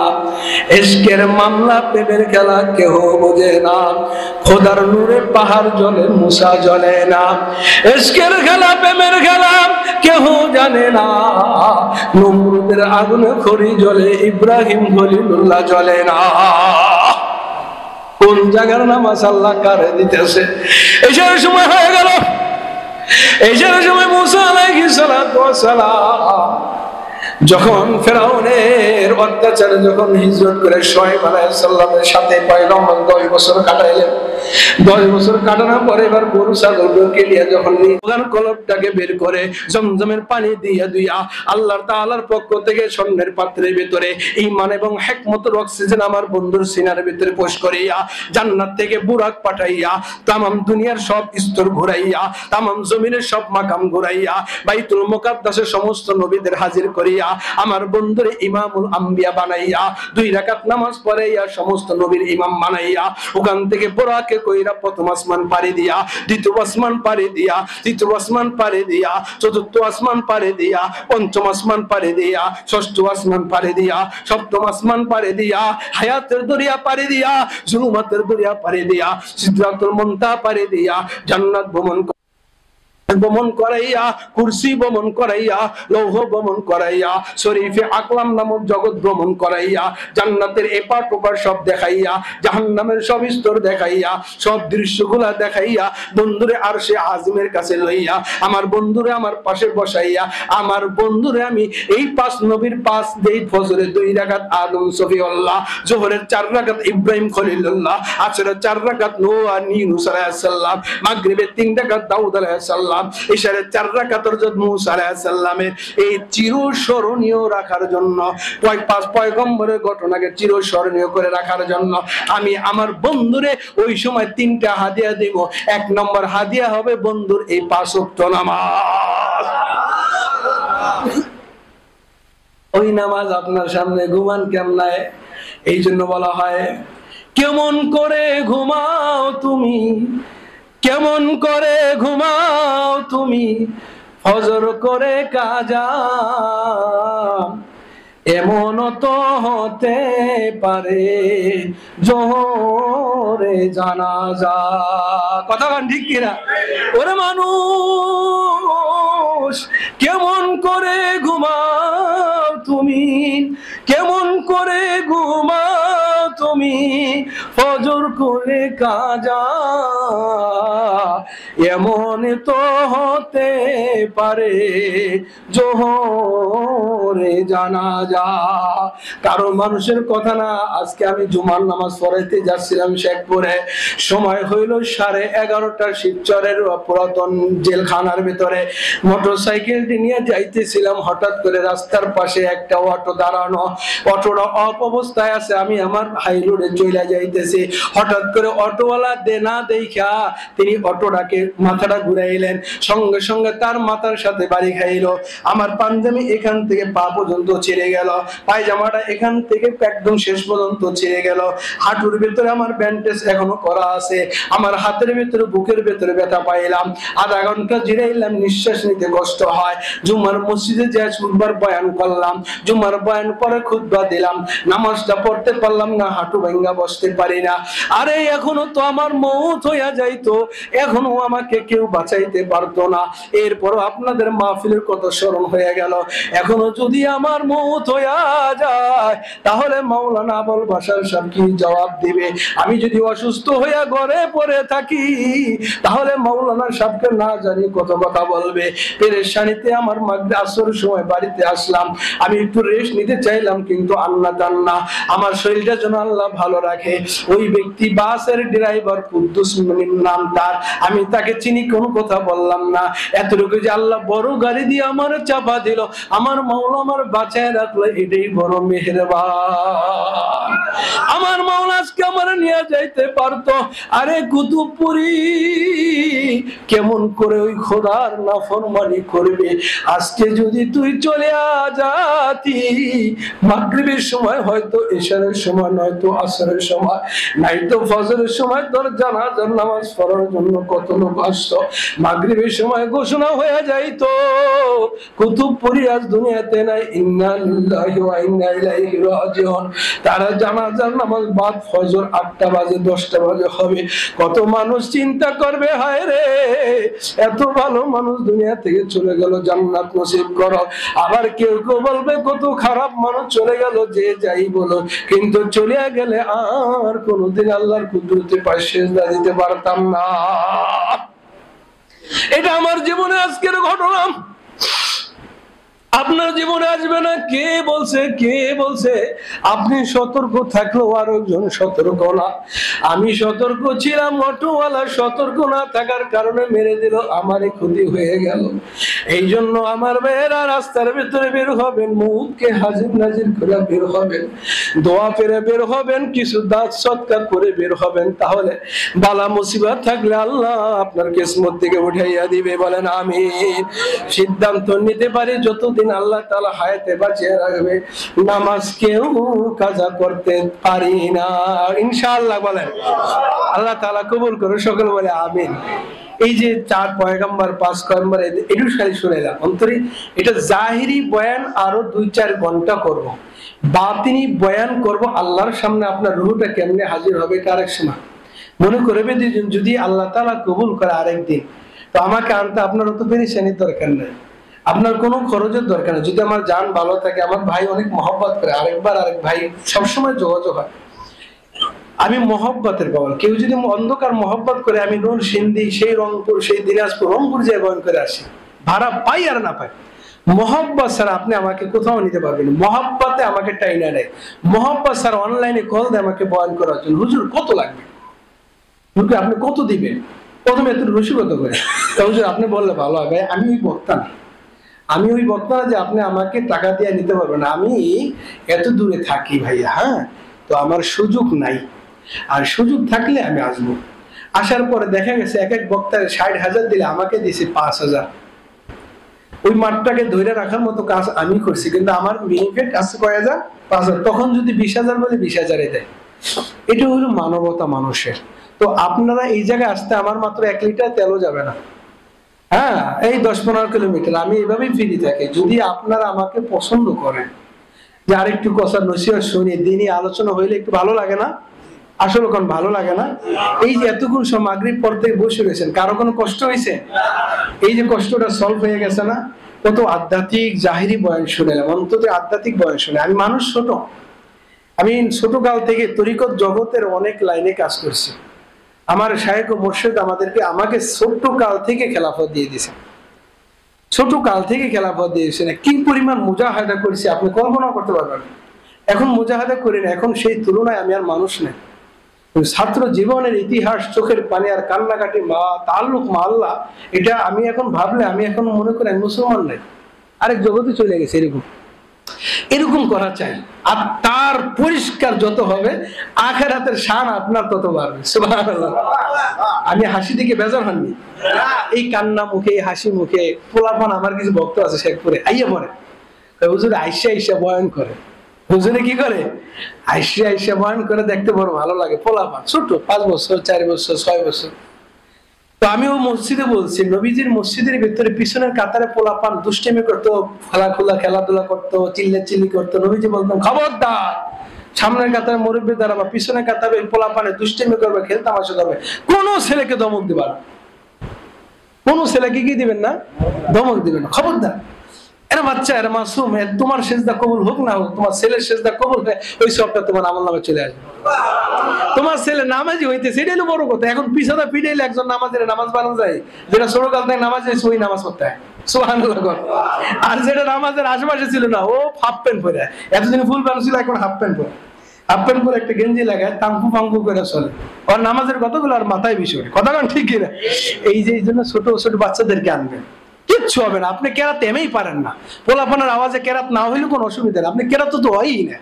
ইশকের মামলা প্রেমের খেলা কেহ বোঝে না, খোদার নূরে পাহাড় জ্বলে মুসা জ্বলে না। ইশকের খেলা প্রেমের খেলা কেহ জানে না, নমরুদের আগুনে খড়ি জ্বলে ইব্রাহিম খলিলুল্লাহ জ্বলে না। কোন জায়গার নামাজ আল্লাহ কারে দিতেছে? এশারের সময় হয়ে গেল। এশারের সময় মুসা আলাইহিস সালাতু ওয়াস সালাম যখন ফেরাউনের অত্যাচারে যখন হিজরত করে শুআয়ব আলাইহিস সালামের সাথে পয়গম্বর 10 বছর কাটাইলেন। 10 বছর কাটানোর পরে এবার গরু ছাগলকে নিয়ে যখন ওখান কলবটাকে বের করে জমজমের পানি দিয়ে দুইয়া আল্লাহ তাআলার পক্ষ থেকে স্বর্ণের পাত্রের ভিতরে ঈমান এবং হিকমতের অক্সিজেন আমার বন্ধুর সিনার ভিতরে পোষ করিয়া জান্নাত থেকে বুরাক পাঠাইয়া তামাম দুনিয়ার সব স্তর ঘুরাইয়া তামাম জমিনের সব মাকাম ঘুরাইয়া বাইতুল মুকাদ্দাসের সমস্ত নবীদের হাজির করিয়া আমার বন্ধুরে ইমামুল আম্বিয়া বানাইয়া 2 রাকাত নামাজ পড়াইয়া সমস্ত নবীর ইমাম বানাইয়া ওখান থেকে বুরাকে কইরা প্রথম আসমান পাড়ি দিয়া, দ্বিতীয় আসমান পাড়ি দিয়া, তৃতীয় আসমান পাড়ি দিয়া, চতুর্থ আসমান পাড়ি দিয়া, পঞ্চম আসমান পাড়ি দিয়া, ষষ্ঠ আসমান পাড়ি দিয়া, সপ্তম আসমান পাড়ি দিয়া, হায়াতের দরিয়া পাড়ি দিয়া, জুলুমাতের দরিয়া পাড়ি দিয়া, সিদরাতুল মুনতাহা পাড়ি দিয়া, জান্নাত ভ্রমণ করাইয়া, কুরসি ভ্রমণ করাইয়া, লৌহ ভ্রমণ করাইয়া, শরীফে আকলাম নামক জগৎ ভ্রমণ করাইয়া, জান্নাতের এপার ওপার সব দেখাইয়া, জাহান্নামের সব স্তর দেখাইয়া, সব দৃশ্যগুলা দেখাইয়া বন্ধুরে আরশে আযমের কাছে লইয়া আমার বন্ধুরে আমার পাশে বসাইয়া আমার বন্ধুরে আমি এই 5 নবীর 5 দেই ফজরে 2 রাকাত আদম সফিউল্লাহ, যোহরের 4 রাকাত ইব্রাহিম খলিলুল্লাহ, আসরের 4 রাকাত নূহ আর ইউনূস আলাইহিস সালাম, মাগরিবের 3 রাকাত দাউদ আলাইহিস সালাম, ইশারের 4 রাকাত হযরত মূসা আলাইহিস সালামের এই চিরস্মরণীয় রাখার জন্য 5 পয়গম্বরের ঘটনাকে চিরস্মরণীয় করে রাখার জন্য আমি আমার বন্ধুরে ওই সময় 3টা হাদিয়া দেব। 1 নম্বর হাদিয়া হবে বন্ধুর এই 5 ওয়াক্ত নামাজ। ওই নামাজ আপনার সামনে ঘুমান কেমনে? এই জন্য বলা হয় কেমন করে ঘুমাও তুমি, কেমন করে ঘুমাও তুমি, ফজর করে কাজা, এমন তো হতে পারে জোহরে জানাজা। কথা গান ঠিক কিনা? ওরে মানুষ কেমন করে ঘুমাও তুমি, কেমন করে ঘুমাও তুমি, ফজর করে কাজা, এমন তো হতে পারে জোহরে জানাজা। কারণ মানুষের কথা না। আজকে আমি জুমার নামাজ পড়াইতে যাচ্ছিলাম শেখপুরে, সময় হইল 11:30। শিবচরের পুরাতন জেলখানার ভিতরে মোটরসাইকেলটি নিয়ে যাইতেছিলাম, হঠাৎ করে রাস্তার পাশে একটা অটো দাঁড়ানো, অটোটা অফ অবস্থায় আছে, আমি আমার হাই রোডে চলে যাইতেছি, হঠাৎ করে অটোওয়ালা দেনা দেখা তিনি অটোটাকে মাথাটা ঘুরাইলেন, সঙ্গে সঙ্গে তার মাথার সাথে বাড়ি খাইলো। আমার পাঞ্জাবি এখান থেকে পা পর্যন্ত ছিঁড়ে গেল, পায়জামাটা এখান থেকে একদম শেষ পর্যন্ত ছিঁড়ে গেল, হাঁটুর ভিতরে আমার ব্যান্ডেজ এখনো করা আছে, আমার হাতের ভিতরে বুকের ভিতরে ব্যথা পাইলাম, আধা ঘন্টা জিরাইলাম, নিঃশ্বাস নিতে কষ্ট হয়। জুমার মসজিদে যাই শুক্রবার বয়ান করলাম, জুমার বয়ান পরে খুতবা দিলাম, নামাজটা পড়তে পারলাম না, হাঁটু ভাঙ্গা বসতে পারি না। আরে এখনো তো আমার মওত হইয়া যাইতো, এখনো আমাকে কেউ বাঁচাইতে পারতো না, এরপরও আপনাদের মাহফিলের কথা স্মরণ হয়ে গেল। এখনো যদি আমার মওত হইয়া যায় তাহলে মাওলানা আবুল বাশার সাহেব কি জবাব দিবে? আমি যদি অসুস্থ হইয়া ঘরে পড়ে থাকি তাহলে মাওলানা সাহেবকে না জানি কত কথা বলবে। পেরেশানিতে আমার মাগরিব আসরের সময় বাড়িতে আসলাম, আমি একটু রেস্ট নিতে চাইলাম, কিন্তু আল্লাহ জান্না আমার শরীরটা যেন আল্লাহ ভালো রাখে। ওই ব্যক্তি বাসের ড্রাইভার কুদ্দুস নাম তার, আমি তাকে চিনি, কোনো কথা বললাম না, এতটুকু যে আল্লাহ বড় গাড়ি দিয়ে আমার চাপা দিল, আমার মাওলা আমার বাঁচায় রাখলো, এটাই বড় মেহেরবান। আমার মাওলা আজকে আমার নিয়ে যাইতে পারতো। আরে কুতুবপুরি কেমন করে ওই খোদার নাফরমানি করবে? আজকে যদি তুই চলে যাতি মাগরিবের সময়, হয়তো ইশারের সময়, নয়তো আসরের সময়, নাইতো ফজরের সময় তোর জানাজার নামাজ পড়ার জন্য কত লোক আসতো, মাগরিবের সময় ঘোষণা হয়ে যাইতো কুতুবপুরি আজ দুনিয়াতে নাই, ইন্না লিল্লাহি ওয়া ইন্না ইলাইহি রাজিউন। তারা জানাজার নামাজ বাদ ফজর 8টা বাজে 10টা বাজে হবে। কত মানুষ চিন্তা করবে, হায় রে এত ভালো মানুষ দুনিয়া থেকে চলে গেল, জান্নাত নসিব করো। আবার কেউ কেউ বলবে কত খারাপ মানুষ চলে গেল, যে যাই বলো, কিন্তু চলে গেলে আর কোনোদিন আল্লাহর কুদরতে পায়ে সিজদা দিতে পারতাম না। এটা আমার জীবনে আজকের ঘটনা, আপনার জীবনে আসবে না। কে বলছে, কে বলছে? আপনি সতর্ক থাকলেও আর একজন সতর্ক না। আমি সতর্ক ছিলাম, অটোওয়ালা সতর্ক না থাকার কারণে মেরে দিল, আমারই ক্ষতি হয়ে গেল। এই জন্য আমার মেয়েরা রাস্তার ভিতরে বের হবেন, মুখকে হাজির নাজির করে বের হবেন, দোয়া পেরে বের হবেন, কিছু দাঁত সৎকার করে বের হবেন, তাহলে বালা মুসিবত থাকলে আল্লাহ আপনার কিসমত থেকে উঠাইয়া দিবে। বলেন আমিন। সিদ্ধান্ত নিতে পারি যতদিন আল্লাহ তাআলা হায়াতে বাঁচিয়ে রাখবে, নামাজ কেউ কাজা করতে পারি না ইনশাআল্লাহ। বলেন আল্লাহ তাআলা কবুল করে, সকল বলে আমিন। এই যে 4 পয়গম্বর 5 পয়গম্বর একটু খালি শুনাইলাম অন্তরে, এটা জাহিরি বয়ান আরো 2-4 ঘন্টা করব, বাতিনি বয়ান করব। আল্লাহর সামনে আপনার রূহটা কেমনে হাজির হবে তার এক সময় মনে করবে, যদি আল্লাহ তাআলা কবুল করে আরেকদিন, তো আমাকে আনতে আপনার অত পেরেশানির দরকার নাই, আপনার কোনো খরচের দরকার নেই। যদি আমার জান ভালো থাকে, আমার ভাই অনেক মহব্বত করে, আরেকবার আরেক ভাই সবসময় যোগাযোগ হয়, আমি মহব্বতের পাবো। কেউ যদি অন্ধকার মহব্বত করে, আমি রোল সিন্ধি সেই রংপুর সেই দিনাজপুর রংপুর যে বয়ন করে আসি, ভাড়া পাই আর না পাই, মহব্বত স্যার আপনি আমাকে কোথাও নিতে পারবেন। মহব্বতে আমাকে টাইনা নেয়, মহব্বত স্যার অনলাইনে কল দেয় আমাকে বয়ান করার জন্য, হুজুর কত লাগবে, আপনি কত দিবেন, প্রথমে একটু রসিকতা করে, হুজুর আপনি বললে ভালো হবে, আমি ওই বক্তা না, আমি ওই বক্তা না যে আপনি আমাকে টাকা দিয়ে নিতে পারবেন, আমি এত দূরে থাকি ভাইয়া, হ্যাঁ, তো আমার সুযোগ নাই, আর সুযোগ থাকলে আমি আসবো। আসার পরে দেখা গেছে এক এক বক্তার 60,000 দিলে আমাকে দিয়েছে 5,000। ওই মাঠটাকে ধরে রাখার মতো কাজ আমি করছি, কিন্তু আমার বেনিফিট আছে কয় হাজার, 5,000। তখন যদি 20,000 বলে 20,000 দেয়, এটা হলো মানবতা মানুষের। তো আপনারা এই জায়গায় আসতে আমার মাত্র 1 লিটার তেলও যাবে না। হ্যাঁ, এই 10-15 কিলোমিটার আমি এইভাবেই ফিরে থাকি। যদি আপনারা আমাকে পছন্দ করেন, যে আরেকটু কথা নসিহত শুনি, দিনই আলোচনা হইলে একটু ভালো লাগে না? আসলে কোন ভালো লাগে না? এই যে এতক্ষণ সময় মাগরিব পর থেকে বসে রয়েছেন, কারো কোনো কষ্ট হয়েছে? এই যে কষ্টটা সলভ হয়ে গেছে না? কত আধ্যাত্মিক জাহিরি বয়ান শুনলাম, অন্তত আধ্যাত্মিক বয়ান শুনে। আমি মানুষ ছোট, আমি ছোট কাল থেকে তরিকত জগতের অনেক লাইনে কাজ করছি। আমার শায়েখ ও মুর্শিদ আমাকে ছোট কাল থেকে খেলাফত দিয়ে দিয়েছে, ছোট কাল থেকে খেলাফত দিয়েছেন। কি পরিমাণ মুজাহাদা করেছি আপনি কল্পনা করতে পারবেন। এখন মুজাহাদা করি না, এখন সেই তুলনায় আমি আর মানুষ নেই। ছাত্র জীবনের ইতিহাস, চোখের পানি আর কান্নাকাটি, মা তাল্লুক মা আল্লাহ, এটা আমি এখন ভাবলে আমি এখন মনে করি আমি মুসলমান নাই, আরেক জগতে চলে গেছে। এরকম করা চাই। আর তার পরিষ্কার যত হবে আখিরাতের শান আপনার তত বাড়বে। সুবহানাল্লাহ। আমি হাসি থেকে বেজার হননি, এই কান্না মুখে, এই হাসি মুখে। পোলাপান আমার কিছু ভক্ত আছে শেখপুরে, আইয়া পড়ে হুজুর আইসা আইসা বয়ান করে। হুজুরে কি করে? আইসা আইসা বয়ান করে, দেখতে বড় ভালো লাগে। পোলাপান ছোট, 5 বছর 4 বছর 6 বছর। তো আমিও মসজিদে বলছি, নবীজির মসজিদের ভিতরে পিছনের কাতারে পোলাপান দুষ্টামি করতো, খেলাধুলা করতো, চিল্লাচিল্লি করতো। নবীজি বলতেন খবরদার, সামনের কাতারে মুরব্বী দাঁড়াবা, পিছনের কাতারে পোলাপানে দুষ্টামি করবে, খেলতামাশা করবে, কোন ছেলেকে ধমক দিবা না, কোন ছেলেকে কি দিবেন না, ধমক দিবেন না, খবরদার। এরা বাচ্চা, এরা মাসুম, তোমার সেজদা কবুল হোক না হোক, তোমার ছেলের সেজদা কবুল হয়, ওই সবটা তোমার আমল নামে চলে আসবে। তোমার ছেলে নামাজি হইতেছে, এটাই বড় কথা। এখন পিছাদা পিটাইলে একজন নামাজের নামাজ বানানো যায়, যেটা ছোট কাল থেকে নামাজ হয়েছে ওই নামাজ পড়তে হয়। সুবহানাল্লাহ। আর যেটা নামাজের আশেপাশে ছিল না, ও হাফ প্যান্ট পরে, এতদিন ফুল প্যান্ট ছিল, এখন হাফ প্যান্ট পরে, হাফ প্যান্ট পরে একটা গেঞ্জি লাগায় তাঙ্কু ফাঙ্কু করে চলে। আর নামাজের কতগুলো আর মাথায় বিষয়, কথা কারণ ঠিক কিনা? এই যে এই জন্য ছোট ছোট বাচ্চাদেরকে আনবেন, কিচ্ছু হবে না। আপনি কেরাত এমনি পারেন না, পোলাপানের আওয়াজে কেরাত না হইলে কোনো অসুবিধা নেই। আপনি কেরাত তো হয়ই না।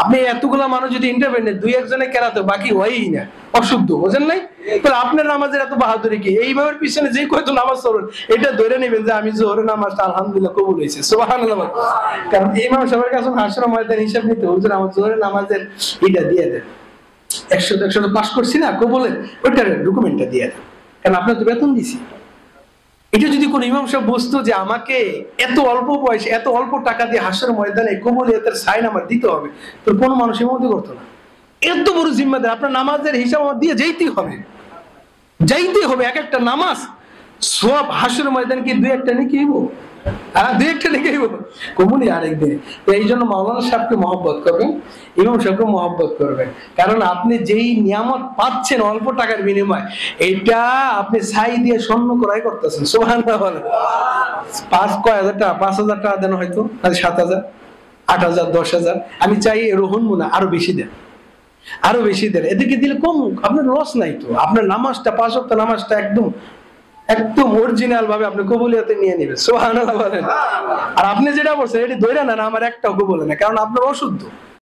আপনি এতগুলা মানুষ যদি ইন্টারভেন্ট 2-1 কেরাতে, বাকি হয়ই না, অশুদ্ধ, বোঝেন নাই? তাহলে আপনার নামাজের এত বাহাদুরি কি? এইভাবে পিছনে যেই কয়তো নামাজ পড়েন, এটা ধরে নেবেন যে আমি জোহরের নামাজটা আলহামদুলিল্লাহ কবুল হয়েছে। সুবহানাল্লাহ। কারণ ইমাম সাহেবের কাছে হাসরের ময়দানে হিসাব নিতে, হুজুর আমার জোহরের নামাজের এটা দিয়ে দেন, 100 পাস করছি না কবুলের, ওইটার ডকুমেন্টটা দিয়ে দেন, কারণ আপনার তো বেতন দিছি। এটা যদি কোন ইমাম সাহেব বুঝতো যে আমাকে এত অল্প বয়সে এত অল্প টাকা দিয়ে হাসরের ময়দানে কবুলিয়তের সাইন আমার দিতে হবে, তো কোনো মানুষ এমনই করতো না। এত বড় জিম্মাদার, আপনার নামাজের হিসাব আমার দিয়ে যাইতেই হবে, যাইতেই হবে। এক একটা নামাজ সব হাসরের ময়দান কি 2-1টা নাকি হইব? হ্যাঁ, 2-1টা নাকি হইব, কবুলি আরেকদিন। এই জন্য মাওলানা সাহেবকে মহব্বত করবেন, ইমাম সাহেবকে মহব্বত করবেন। কারণ আপনি যেই নিয়ামত পাচ্ছেন অল্প টাকার বিনিময়, এটা আপনি ছাই দিয়ে স্বর্ণ ক্রয় করতেছেন। সুবহানাল্লাহ। 5,000 টাকা, 5,000 টাকা দেন হয়তো, 7,000, 8,000, 10,000। আমি চাই রোহন মুনা আরো বেশি দেন, আরো বেশি দেন। এদিকে দিলে কম, আপনার লস নাই তো। আপনার নামাজটা, 5 ওয়াক্ত নামাজটা একদম একদম অরিজিনাল ভাবে আপনি কবুলিয়তে নিয়ে নেবেন। সুবহানাল্লাহ বলেন। আর আপনি যেটা বলছেন এটি ধরে না, আমার একটাও কবুল না, কারণ আপনার অশুদ্ধ।